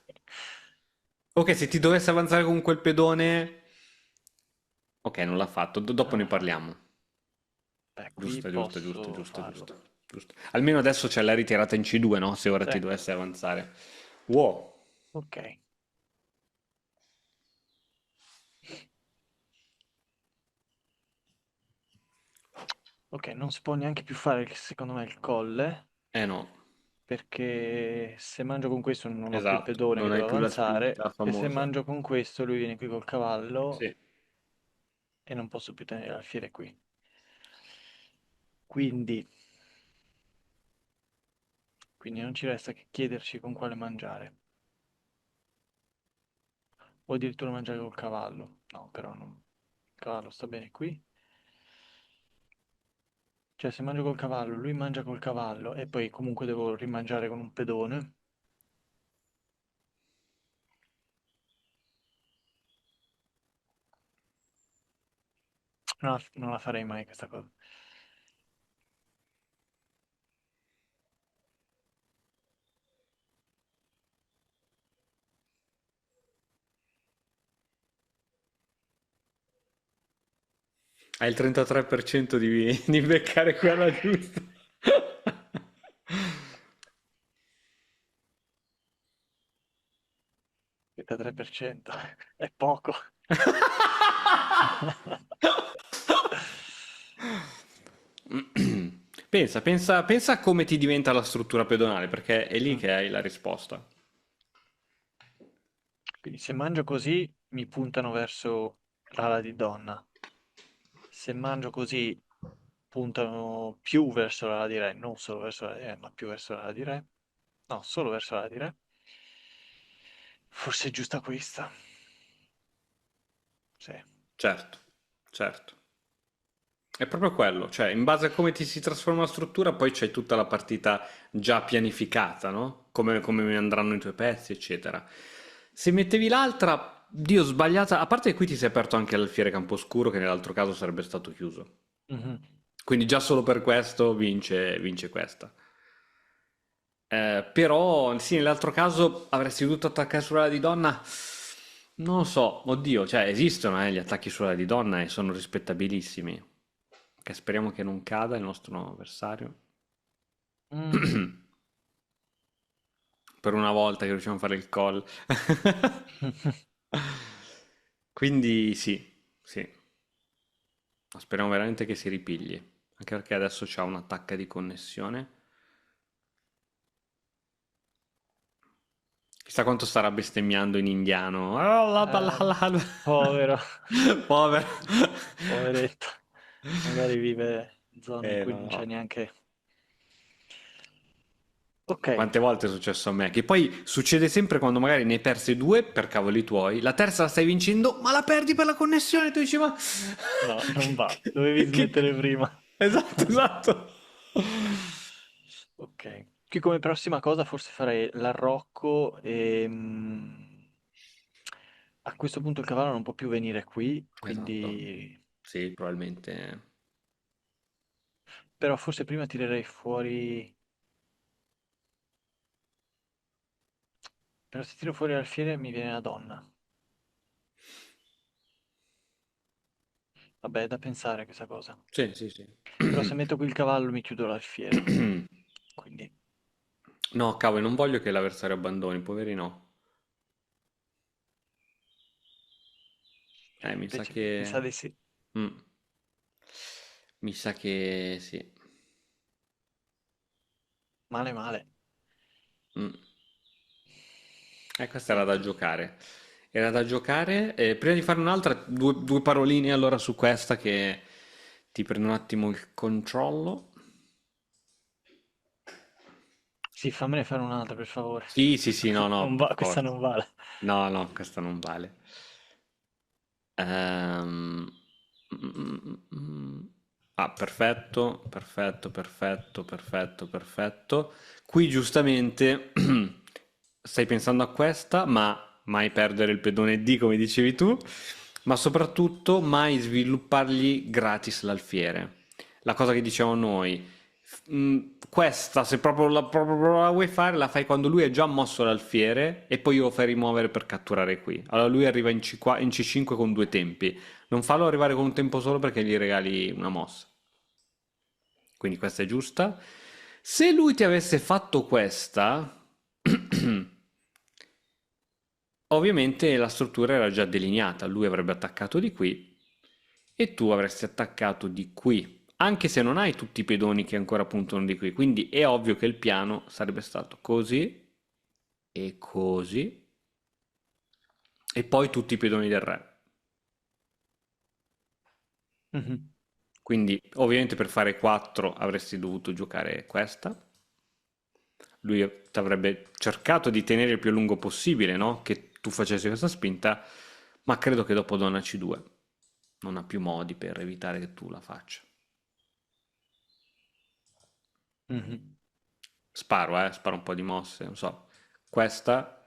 Ok, se ti dovesse avanzare con quel pedone... Ok, non l'ha fatto, dopo Non ne l'ha fatto. parliamo. Beh, qui Giusto, giusto, giusto, posso giusto, farlo. giusto, giusto. Almeno adesso c'è la ritirata in C2, no? Se ora Sì, ti dovesse avanzare. Wow. ok. Ok, non si può neanche più fare, secondo me, il colle, Eh no, perché se mangio con questo non ho più il esatto, pedone che non hai devo più la avanzare, spinta e se famosa. mangio con questo lui viene qui col cavallo Sì, e non posso più tenere l'alfiere qui. Quindi, quindi non ci resta che chiederci con quale mangiare. O addirittura mangiare col cavallo. No, però non. Il cavallo sta bene qui. Cioè, se mangio col cavallo, lui mangia col cavallo e poi comunque devo rimangiare con un pedone. No, non la farei mai questa cosa. hai il 33% di beccare quella giusta. 33%. È poco. Pensa a come ti diventa la struttura pedonale, perché è lì Mm. che hai la risposta. Quindi se mangio così mi puntano verso l'ala di donna. Se mangio così puntano più verso l'ala di re, non solo verso l'ala di re, ma più verso l'ala di re. No, solo verso l'ala di re. Forse è giusta questa. Sì. Certo, certo. È proprio quello, cioè in base a come ti si trasforma la struttura, poi c'è tutta la partita già pianificata, no? Come andranno i tuoi pezzi, eccetera. Se mettevi l'altra, Dio, sbagliata, a parte che qui ti sei aperto anche l'alfiere Camposcuro, che nell'altro caso sarebbe stato chiuso. Mhm. Quindi già solo per questo vince questa. Però sì, nell'altro caso avresti dovuto attaccare sulla di donna. Non lo so, oddio, cioè esistono gli attacchi sulla di donna e sono rispettabilissimi. che speriamo che non cada il nostro avversario. Mm. Per una volta che riusciamo a fare il call. Quindi sì, sì. Speriamo veramente che si ripigli. Anche perché adesso c'ha un'attacca di connessione. Chissà quanto starà bestemmiando in indiano. Eh, povero, Povero. poveretto. Magari vive in zone in cui No, non c'è no. neanche... Ok, Quante volte è successo a me? Che poi succede sempre quando magari ne hai perse due per cavoli tuoi, la terza la stai vincendo, ma la perdi per la connessione. Tu dici, ma. no, non va. Dovevi Che. smettere prima. Esatto, esatto. Ok. Qui come prossima cosa forse farei l'arrocco e... a questo punto il cavallo non può più venire qui, Esatto. quindi... Sì, probabilmente. Però forse prima tirerei fuori... Però se tiro fuori l'alfiere mi viene la donna. Vabbè, è da pensare questa cosa. Sì, sì, sì. Però se metto qui il cavallo mi chiudo l'alfiere. Quindi... No, cavolo, non voglio che l'avversario abbandoni, poveri no. Mi sa Invece mi sa che. di sì. Mm. Mi sa che sì. Male male. Mm. Questa era da Niente. giocare. Era da giocare. Prima di fare un'altra, due paroline allora su questa che ti prendo un attimo il controllo. Sì, fammene fare un'altra, per favore. Sì, sì, sì, no, no, Non per va, questa forza. non vale. No, no, questa non vale. Ehm, perfetto, perfetto, perfetto, perfetto, perfetto. Qui giustamente stai pensando a questa, ma mai perdere il pedone D come dicevi tu, ma soprattutto mai sviluppargli gratis l'alfiere. La cosa che dicevamo noi, questa se proprio la vuoi fare, la fai quando lui è già mosso l'alfiere e poi lo fai rimuovere per catturare qui. Allora lui arriva in C5 con due tempi. Non farlo arrivare con un tempo solo perché gli regali una mossa. Quindi questa è giusta. Se lui ti avesse fatto questa, ovviamente la struttura era già delineata. Lui avrebbe attaccato di qui e tu avresti attaccato di qui. Anche se non hai tutti i pedoni che ancora puntano di qui. Quindi è ovvio che il piano sarebbe stato così e così. E poi tutti i pedoni del re. Mhm. Quindi, ovviamente, per fare 4 avresti dovuto giocare questa. Lui ti avrebbe cercato di tenere il più a lungo possibile, no? Che tu facessi questa spinta, ma credo che dopo donna C2 non ha più modi per evitare che tu la faccia. Mhm. Sparo un po' di mosse, non so. Questa,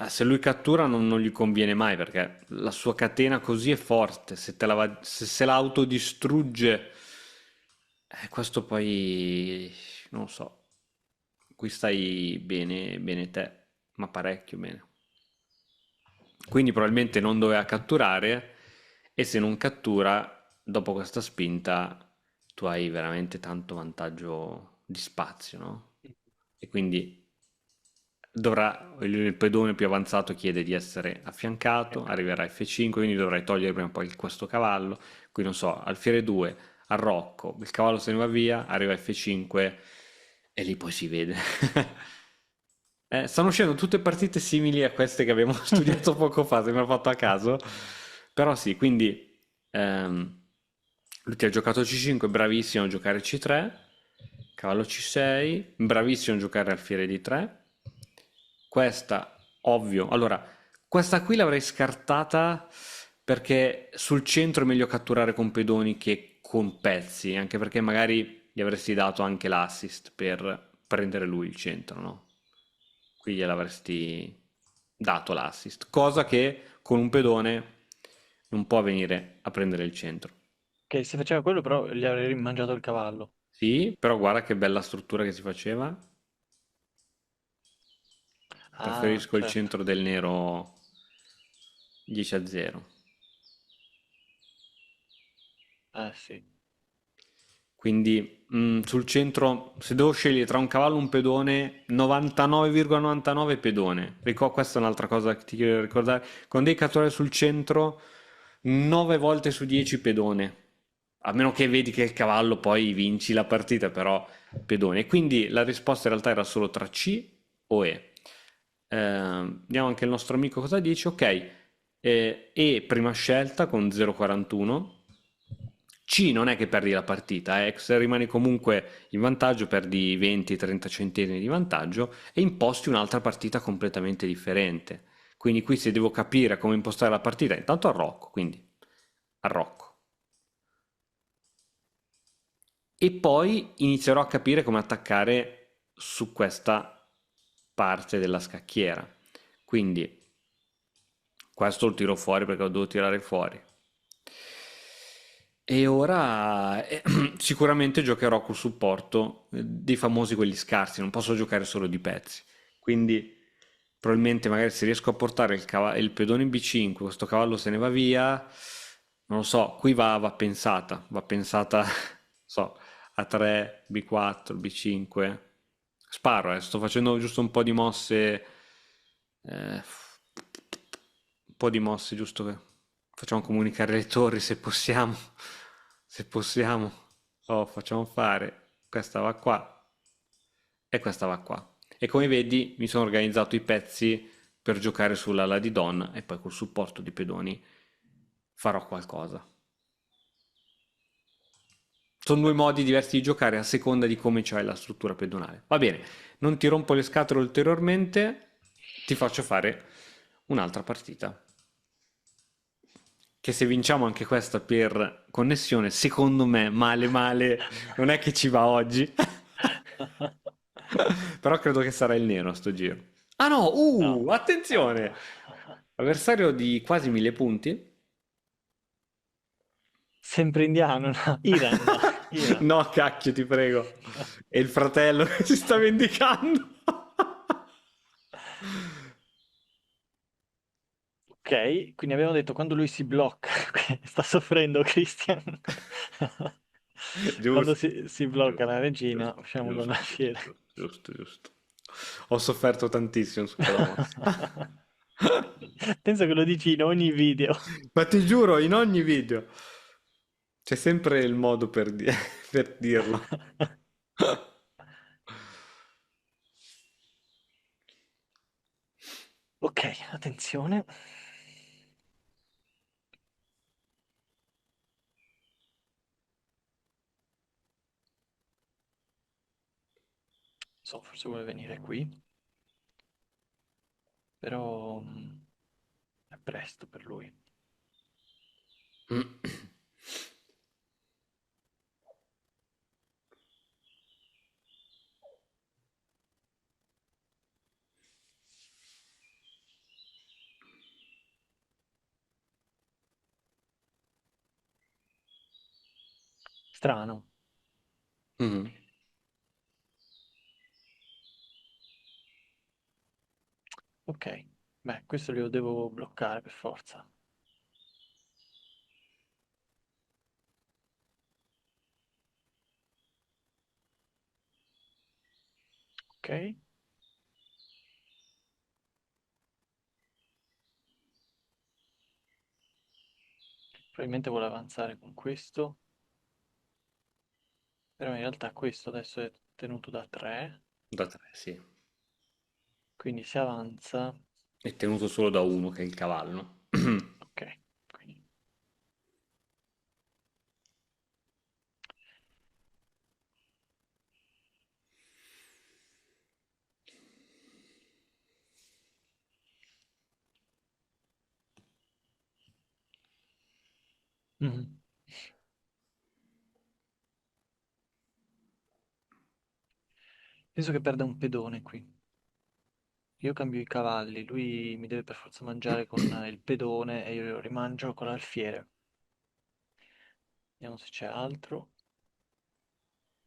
se lui cattura non gli conviene mai perché la sua catena così è forte, se la autodistrugge, questo poi non lo so. Qui stai bene, bene te, ma parecchio bene. Quindi probabilmente non doveva catturare e se non cattura, dopo questa spinta, tu hai veramente tanto vantaggio di spazio, no? E quindi il pedone più avanzato chiede di essere affiancato, Ecco. arriverà a F5, quindi dovrai togliere prima o poi questo cavallo. Qui non so, alfiere 2, arrocco, il cavallo se ne va via, arriva a F5 e lì poi si vede. Stanno uscendo tutte partite simili a queste che abbiamo studiato poco fa, sembra fatto a caso. Però sì, quindi lui ti ha giocato C5, bravissimo a giocare C3, cavallo C6, bravissimo a giocare alfiere D3. Questa, ovvio. Allora, questa qui l'avrei scartata perché sul centro è meglio catturare con pedoni che con pezzi, anche perché magari gli avresti dato anche l'assist per prendere lui il centro, no? Qui gliel'avresti dato l'assist, cosa che con un pedone non può venire a prendere il centro. Che se faceva quello però gli avrei mangiato il cavallo. Sì, però guarda che bella struttura che si faceva. Ah, Preferisco il certo. centro del nero 10-0. Sì. Quindi sul centro, se devo scegliere tra un cavallo e un pedone, 99,99 pedone. Questa è un'altra cosa che ti chiedo di ricordare. Con dei catturati sul centro, 9 volte su 10 pedone. A meno che vedi che il cavallo poi vinci la partita, però pedone. Quindi la risposta in realtà era solo tra C o E. Vediamo anche il nostro amico cosa dice. Ok, E prima scelta con 0,41. C non è che perdi la partita, se rimani comunque in vantaggio perdi 20-30 centesimi di vantaggio e imposti un'altra partita completamente differente. Quindi qui se devo capire come impostare la partita, intanto arrocco, quindi arrocco. E poi inizierò a capire come attaccare su questa parte della scacchiera. Quindi questo lo tiro fuori perché lo devo tirare fuori. E ora sicuramente giocherò col supporto dei famosi quelli scarsi, non posso giocare solo di pezzi. Quindi probabilmente magari se riesco a portare il pedone in B5, questo cavallo se ne va via, non lo so, qui va pensata, so, A3, B4, B5. Sparo, sto facendo giusto un po' di mosse, un po' di mosse giusto che facciamo comunicare le torri se possiamo, se possiamo. Oh, facciamo fare, questa va qua e questa va qua. E come vedi mi sono organizzato i pezzi per giocare sull'ala di donna e poi col supporto di pedoni farò qualcosa. Sono due modi diversi di giocare a seconda di come c'hai la struttura pedonale. Va bene, non ti rompo le scatole ulteriormente, ti faccio fare un'altra partita. Che se vinciamo anche questa per connessione, secondo me, male male, non è che ci va oggi. Però credo che sarà il nero a sto giro. Ah no, No. attenzione! Avversario di quasi 1000 punti. Sempre indiano, no? Iran. Iran. No, cacchio, ti prego. È il fratello che si sta vendicando. Ok, quindi abbiamo detto quando lui si blocca, sta soffrendo Christian. Quando Giusto, si blocca la giusto, regina, giusto, usciamo con giusto, l'alfiere. giusto, giusto. Ho sofferto tantissimo su quella mossa. Penso che lo dici in ogni video. Ma ti giuro, in ogni video c'è sempre il modo per dirlo. Ok, attenzione. So, forse vuole venire qui, però è presto per lui. Strano. Mhm. Ok, beh, questo lo devo bloccare per forza. Ok, probabilmente vuole avanzare con questo, però in realtà questo adesso è tenuto da 3, Da tre, sì. quindi si avanza. È tenuto solo da uno, che è il cavallo. Ok, quindi... Mhm. Penso che perda un pedone qui. Io cambio i cavalli, lui mi deve per forza mangiare con il pedone e io lo rimangio con l'alfiere. Vediamo se c'è altro.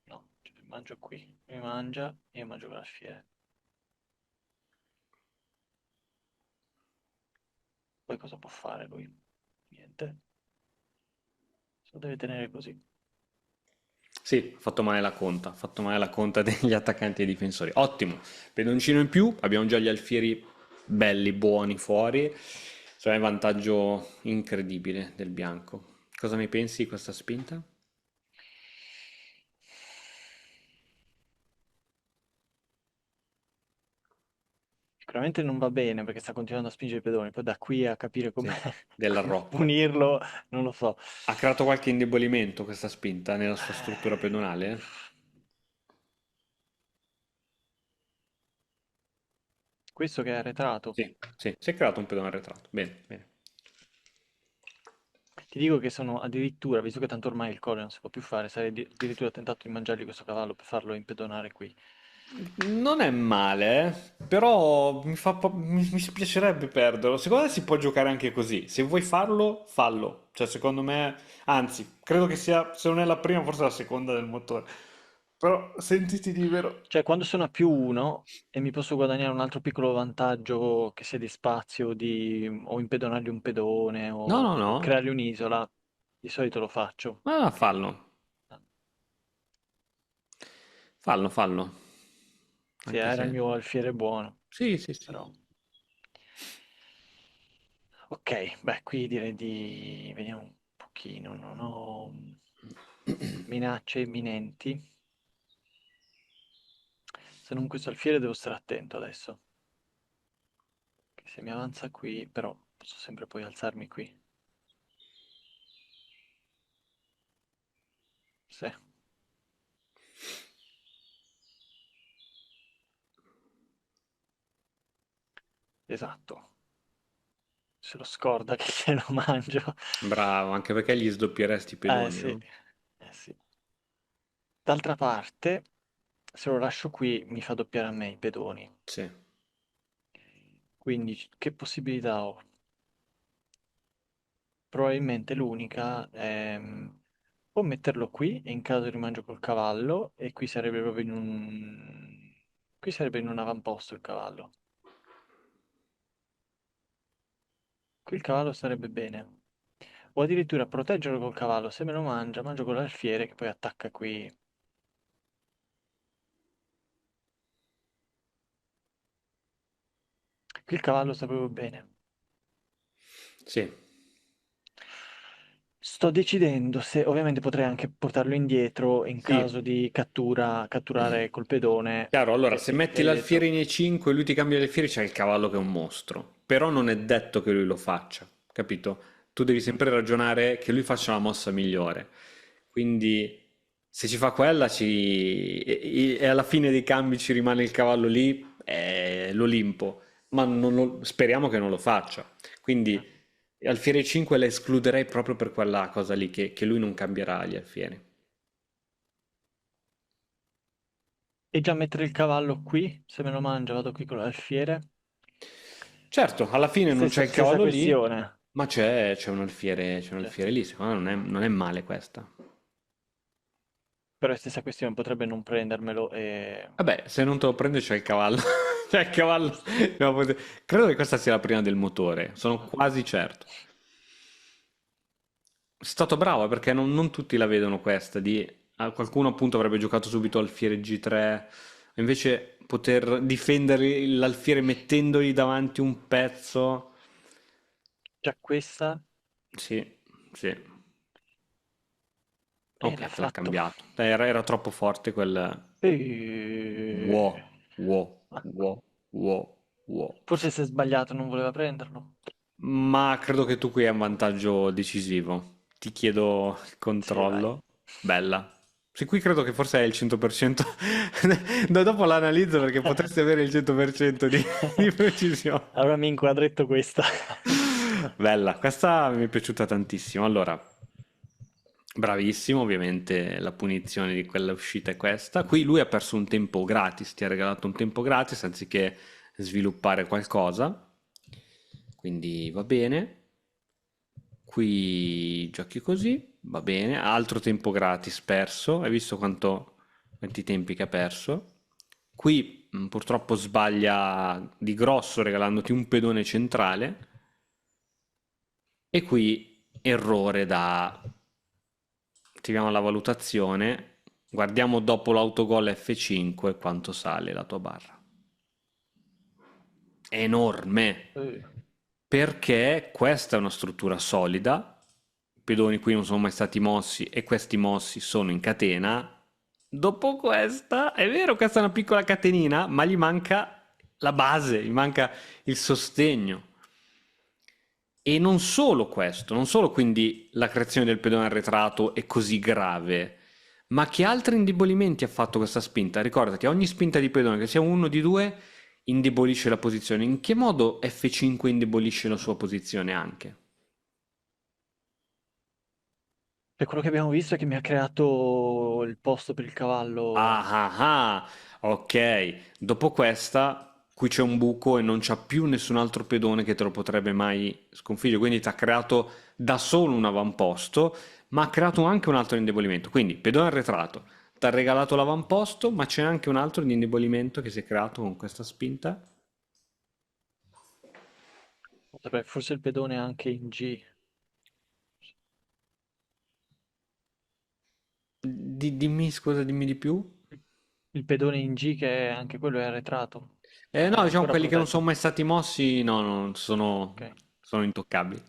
No, cioè, mangio qui, mi mangia e io mangio con l'alfiere. Poi cosa può fare lui? Niente. Lo deve tenere così. Sì, ha fatto male la conta degli attaccanti e difensori. Ottimo, pedoncino in più, abbiamo già gli alfieri belli, buoni fuori. Cioè, è un vantaggio incredibile del bianco. Cosa ne pensi di questa spinta? Sicuramente non va bene perché sta continuando a spingere i pedoni, poi da qui a capire come, Sì, come dell'arrocco. punirlo, non lo so. Ha creato qualche indebolimento questa spinta nella sua struttura pedonale? Questo che è arretrato. Sì, sì, si è creato un pedone arretrato. Bene, bene. Ti dico che sono addirittura, visto che tanto ormai il collo non si può più fare, sarei addirittura tentato di mangiargli questo cavallo per farlo impedonare qui. Non è male, però mi spiacerebbe perderlo. Secondo me si può giocare anche così. Se vuoi farlo, fallo. Cioè, secondo me, anzi, credo che sia, se non è la prima, forse la seconda del motore. Però sentiti libero. Cioè, quando sono a più uno e mi posso guadagnare un altro piccolo vantaggio, che sia di spazio, o impedonargli un pedone, No, no, o no. creargli un'isola, di solito lo faccio. Ma fallo. Fallo, fallo. Sì, Anche era il se... mio alfiere buono, Sì, sì, sì. però... Ok, beh, qui direi di... Vediamo un pochino, non ho minacce imminenti. Se non questo alfiere devo stare attento adesso. Che se mi avanza qui, però posso sempre poi alzarmi qui. Sì, esatto. Se lo scorda che se lo mangio. Bravo, anche perché gli sdoppieresti i pedoni, Sì, no? sì. D'altra parte, se lo lascio qui mi fa doppiare a me i pedoni. Sì. Quindi che possibilità ho? Probabilmente l'unica è o metterlo qui e in caso rimangio col cavallo e qui sarebbe proprio in un... Qui sarebbe in un avamposto il cavallo. Qui il cavallo sarebbe bene. O addirittura proteggerlo col cavallo, se me lo mangia, mangio con l'alfiere che poi attacca qui. Qui il cavallo sta proprio bene. Sì. Sto decidendo se, ovviamente potrei anche portarlo indietro in Sì. caso di catturare col pedone, Chiaro, allora che se si metti ritira dietro. l'alfiere in E5 e lui ti cambia l'alfiere, c'è il cavallo che è un mostro. Però non è detto che lui lo faccia, capito? Tu devi Mm. sempre ragionare che lui faccia la mossa migliore. Quindi se ci fa quella e alla fine dei cambi ci rimane il cavallo lì, è l'Olimpo. Ma speriamo che non lo faccia. Eh. Quindi alfiere 5 la escluderei proprio per quella cosa lì, che lui non cambierà gli alfieri. E già mettere il cavallo qui, se me lo mangia vado qui con l'alfiere. Certo, alla fine non c'è il Stessa cavallo lì, questione. ma c'è un Cioè, alfiere lì, secondo me non è male questa. però è stessa questione, potrebbe non prendermelo e... Vabbè, se non te lo prende c'è il cavallo. C'è il cavallo. No, credo che questa sia la prima del motore, sono quasi certo. Sei stato bravo perché non tutti la vedono questa, qualcuno appunto avrebbe giocato subito alfiere G3, invece poter difendere l'alfiere mettendogli davanti un pezzo. Già questa... Sì, sì. l'ha Ok, te l'ha fatto. cambiato. Era troppo forte quel... E... Wow, wow, wow, wow, wow. Forse si è sbagliato, non voleva prenderlo. Ma credo che tu qui hai un vantaggio decisivo. Ti chiedo il Sì, vai. controllo. Bella. Sì, qui credo che forse hai il 100%. Dopo l'analizzo perché potresti avere il 100% di precisione. Allora mi inquadretto questa. Bella, questa mi è piaciuta tantissimo. Allora, bravissimo, ovviamente la punizione di quella uscita è questa. Qui lui ha perso un tempo gratis, ti ha regalato un tempo gratis anziché sviluppare qualcosa. Quindi va bene. Qui giochi così, va bene. Altro tempo gratis perso. Hai visto quanti tempi che ha perso? Qui purtroppo sbaglia di grosso regalandoti un pedone centrale. E qui errore da attiviamo la valutazione, guardiamo dopo l'autogol F5 quanto sale la tua barra. È enorme, perché questa è una struttura solida, i pedoni qui non sono mai stati mossi e questi mossi sono in catena. Dopo questa, è vero, questa è una piccola catenina, ma gli manca la base, gli manca il sostegno. E non solo questo, non solo quindi la creazione del pedone arretrato è così grave, ma che altri indebolimenti ha fatto questa spinta? Ricordati, ogni spinta di pedone, che sia uno di due, indebolisce la posizione. In che modo F5 indebolisce la sua posizione anche? Per quello che abbiamo visto è che mi ha creato il posto per il cavallo. Ah, ok. Dopo questa, qui c'è un buco e non c'ha più nessun altro pedone che te lo potrebbe mai sconfiggere. Quindi ti ha creato da solo un avamposto, ma ha creato anche un altro indebolimento. Quindi, pedone arretrato, ti ha regalato l'avamposto, ma c'è anche un altro di indebolimento che si è creato con questa spinta. Vabbè, forse il pedone anche in G. Dimmi, scusa, dimmi di più. Il pedone in G che anche quello è arretrato. No, È diciamo ancora quelli che non protetto. sono mai stati mossi, no, no, sono, Ok. sono intoccabili.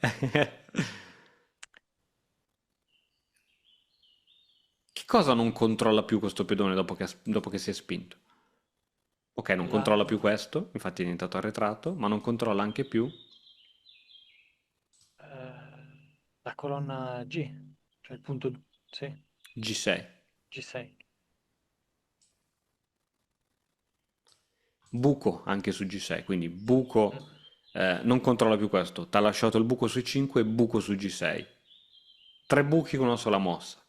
Che cosa non controlla più questo pedone dopo che si è spinto? Ok, non controlla più questo, infatti è diventato arretrato, ma non controlla anche più La colonna G, cioè il punto, sì, G6. G6. Buco anche su G6, quindi buco non controlla più questo, ti ha lasciato il buco su 5 e buco su G6. Tre buchi con una sola mossa.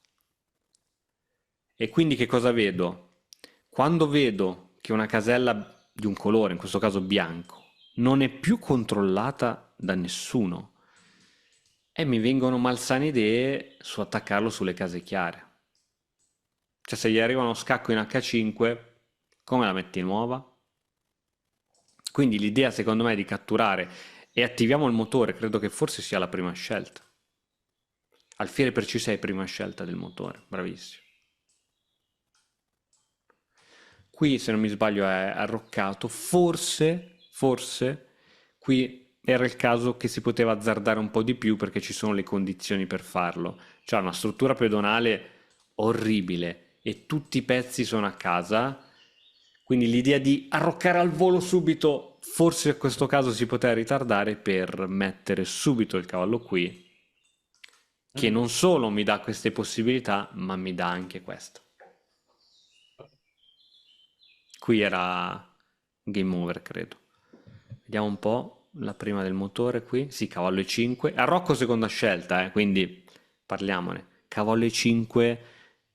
E quindi che cosa vedo? Quando vedo che una casella di un colore, in questo caso bianco, non è più controllata da nessuno, e mi vengono malsane idee su attaccarlo sulle case chiare. Cioè se gli arriva uno scacco in H5, come la metti nuova? Quindi l'idea secondo me è di catturare e attiviamo il motore, credo che forse sia la prima scelta. Alfiere per C6 prima scelta del motore, bravissimo. Qui se non mi sbaglio è arroccato, forse qui era il caso che si poteva azzardare un po' di più perché ci sono le condizioni per farlo. Cioè una struttura pedonale orribile e tutti i pezzi sono a casa, quindi l'idea di arroccare al volo subito, forse in questo caso si poteva ritardare per mettere subito il cavallo qui, che non solo mi dà queste possibilità, ma mi dà anche questo. Qui era game over, credo. Vediamo un po' la prima del motore qui. Sì, cavallo E5. Arrocco seconda scelta, quindi parliamone. Cavallo E5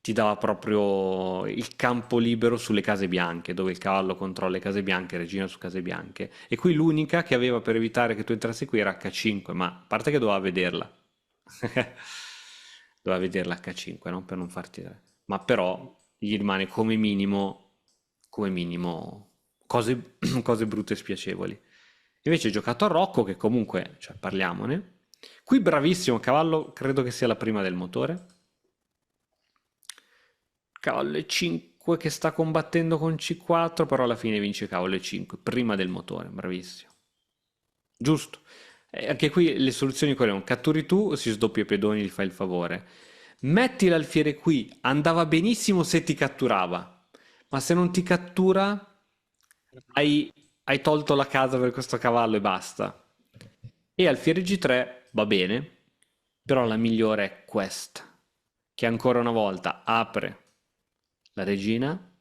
ti dava proprio il campo libero sulle case bianche, dove il cavallo controlla le case bianche, regina su case bianche. E qui l'unica che aveva per evitare che tu entrassi qui era H5, ma a parte che doveva vederla. Doveva vederla H5, no? Per non farti... Ma però gli rimane come minimo cose, cose brutte e spiacevoli. Invece giocato a Rocco, che comunque, cioè parliamone. Qui bravissimo, cavallo, credo che sia la prima del motore. Cavallo E5 che sta combattendo con C4, però alla fine vince cavallo E5, prima del motore, bravissimo. Giusto. Anche qui le soluzioni quali sono? Catturi tu, si sdoppia i pedoni, gli fai il favore. Metti l'alfiere qui, andava benissimo se ti catturava, ma se non ti cattura, hai tolto la casa per questo cavallo e basta. E alfiere G3 va bene, però la migliore è questa, che ancora una volta apre la regina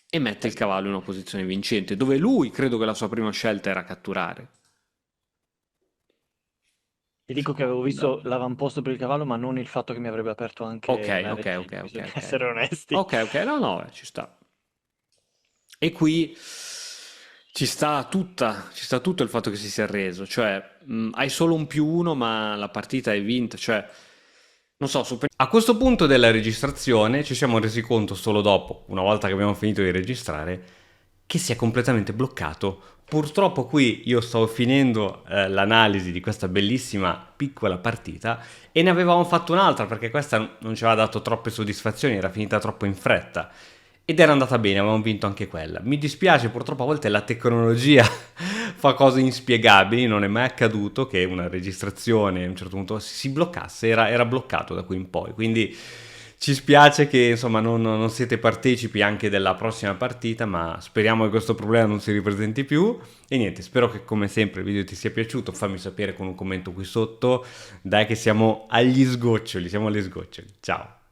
e mette il cavallo in una posizione vincente, dove lui credo che la sua prima scelta era catturare. Ti dico che avevo visto l'avamposto per il cavallo, ma non il fatto che mi avrebbe aperto anche la regina, Ok. bisogna essere onesti. Ok, no, ci sta. E qui ci sta tutto il fatto che si sia arreso, cioè hai solo un +1 ma la partita è vinta, cioè non so, a questo punto della registrazione ci siamo resi conto solo dopo, una volta che abbiamo finito di registrare, che si è completamente bloccato. Purtroppo qui io stavo finendo l'analisi di questa bellissima piccola partita e ne avevamo fatto un'altra perché questa non ci aveva dato troppe soddisfazioni, era finita troppo in fretta. Ed era andata bene, avevamo vinto anche quella. Mi dispiace, purtroppo a volte la tecnologia fa cose inspiegabili, non è mai accaduto che una registrazione a un certo punto si bloccasse, era bloccato da qui in poi, quindi ci spiace che insomma non siete partecipi anche della prossima partita, ma speriamo che questo problema non si ripresenti più. E niente, spero che come sempre il video ti sia piaciuto, fammi sapere con un commento qui sotto, dai che siamo agli sgoccioli, siamo alle sgoccioli, ciao!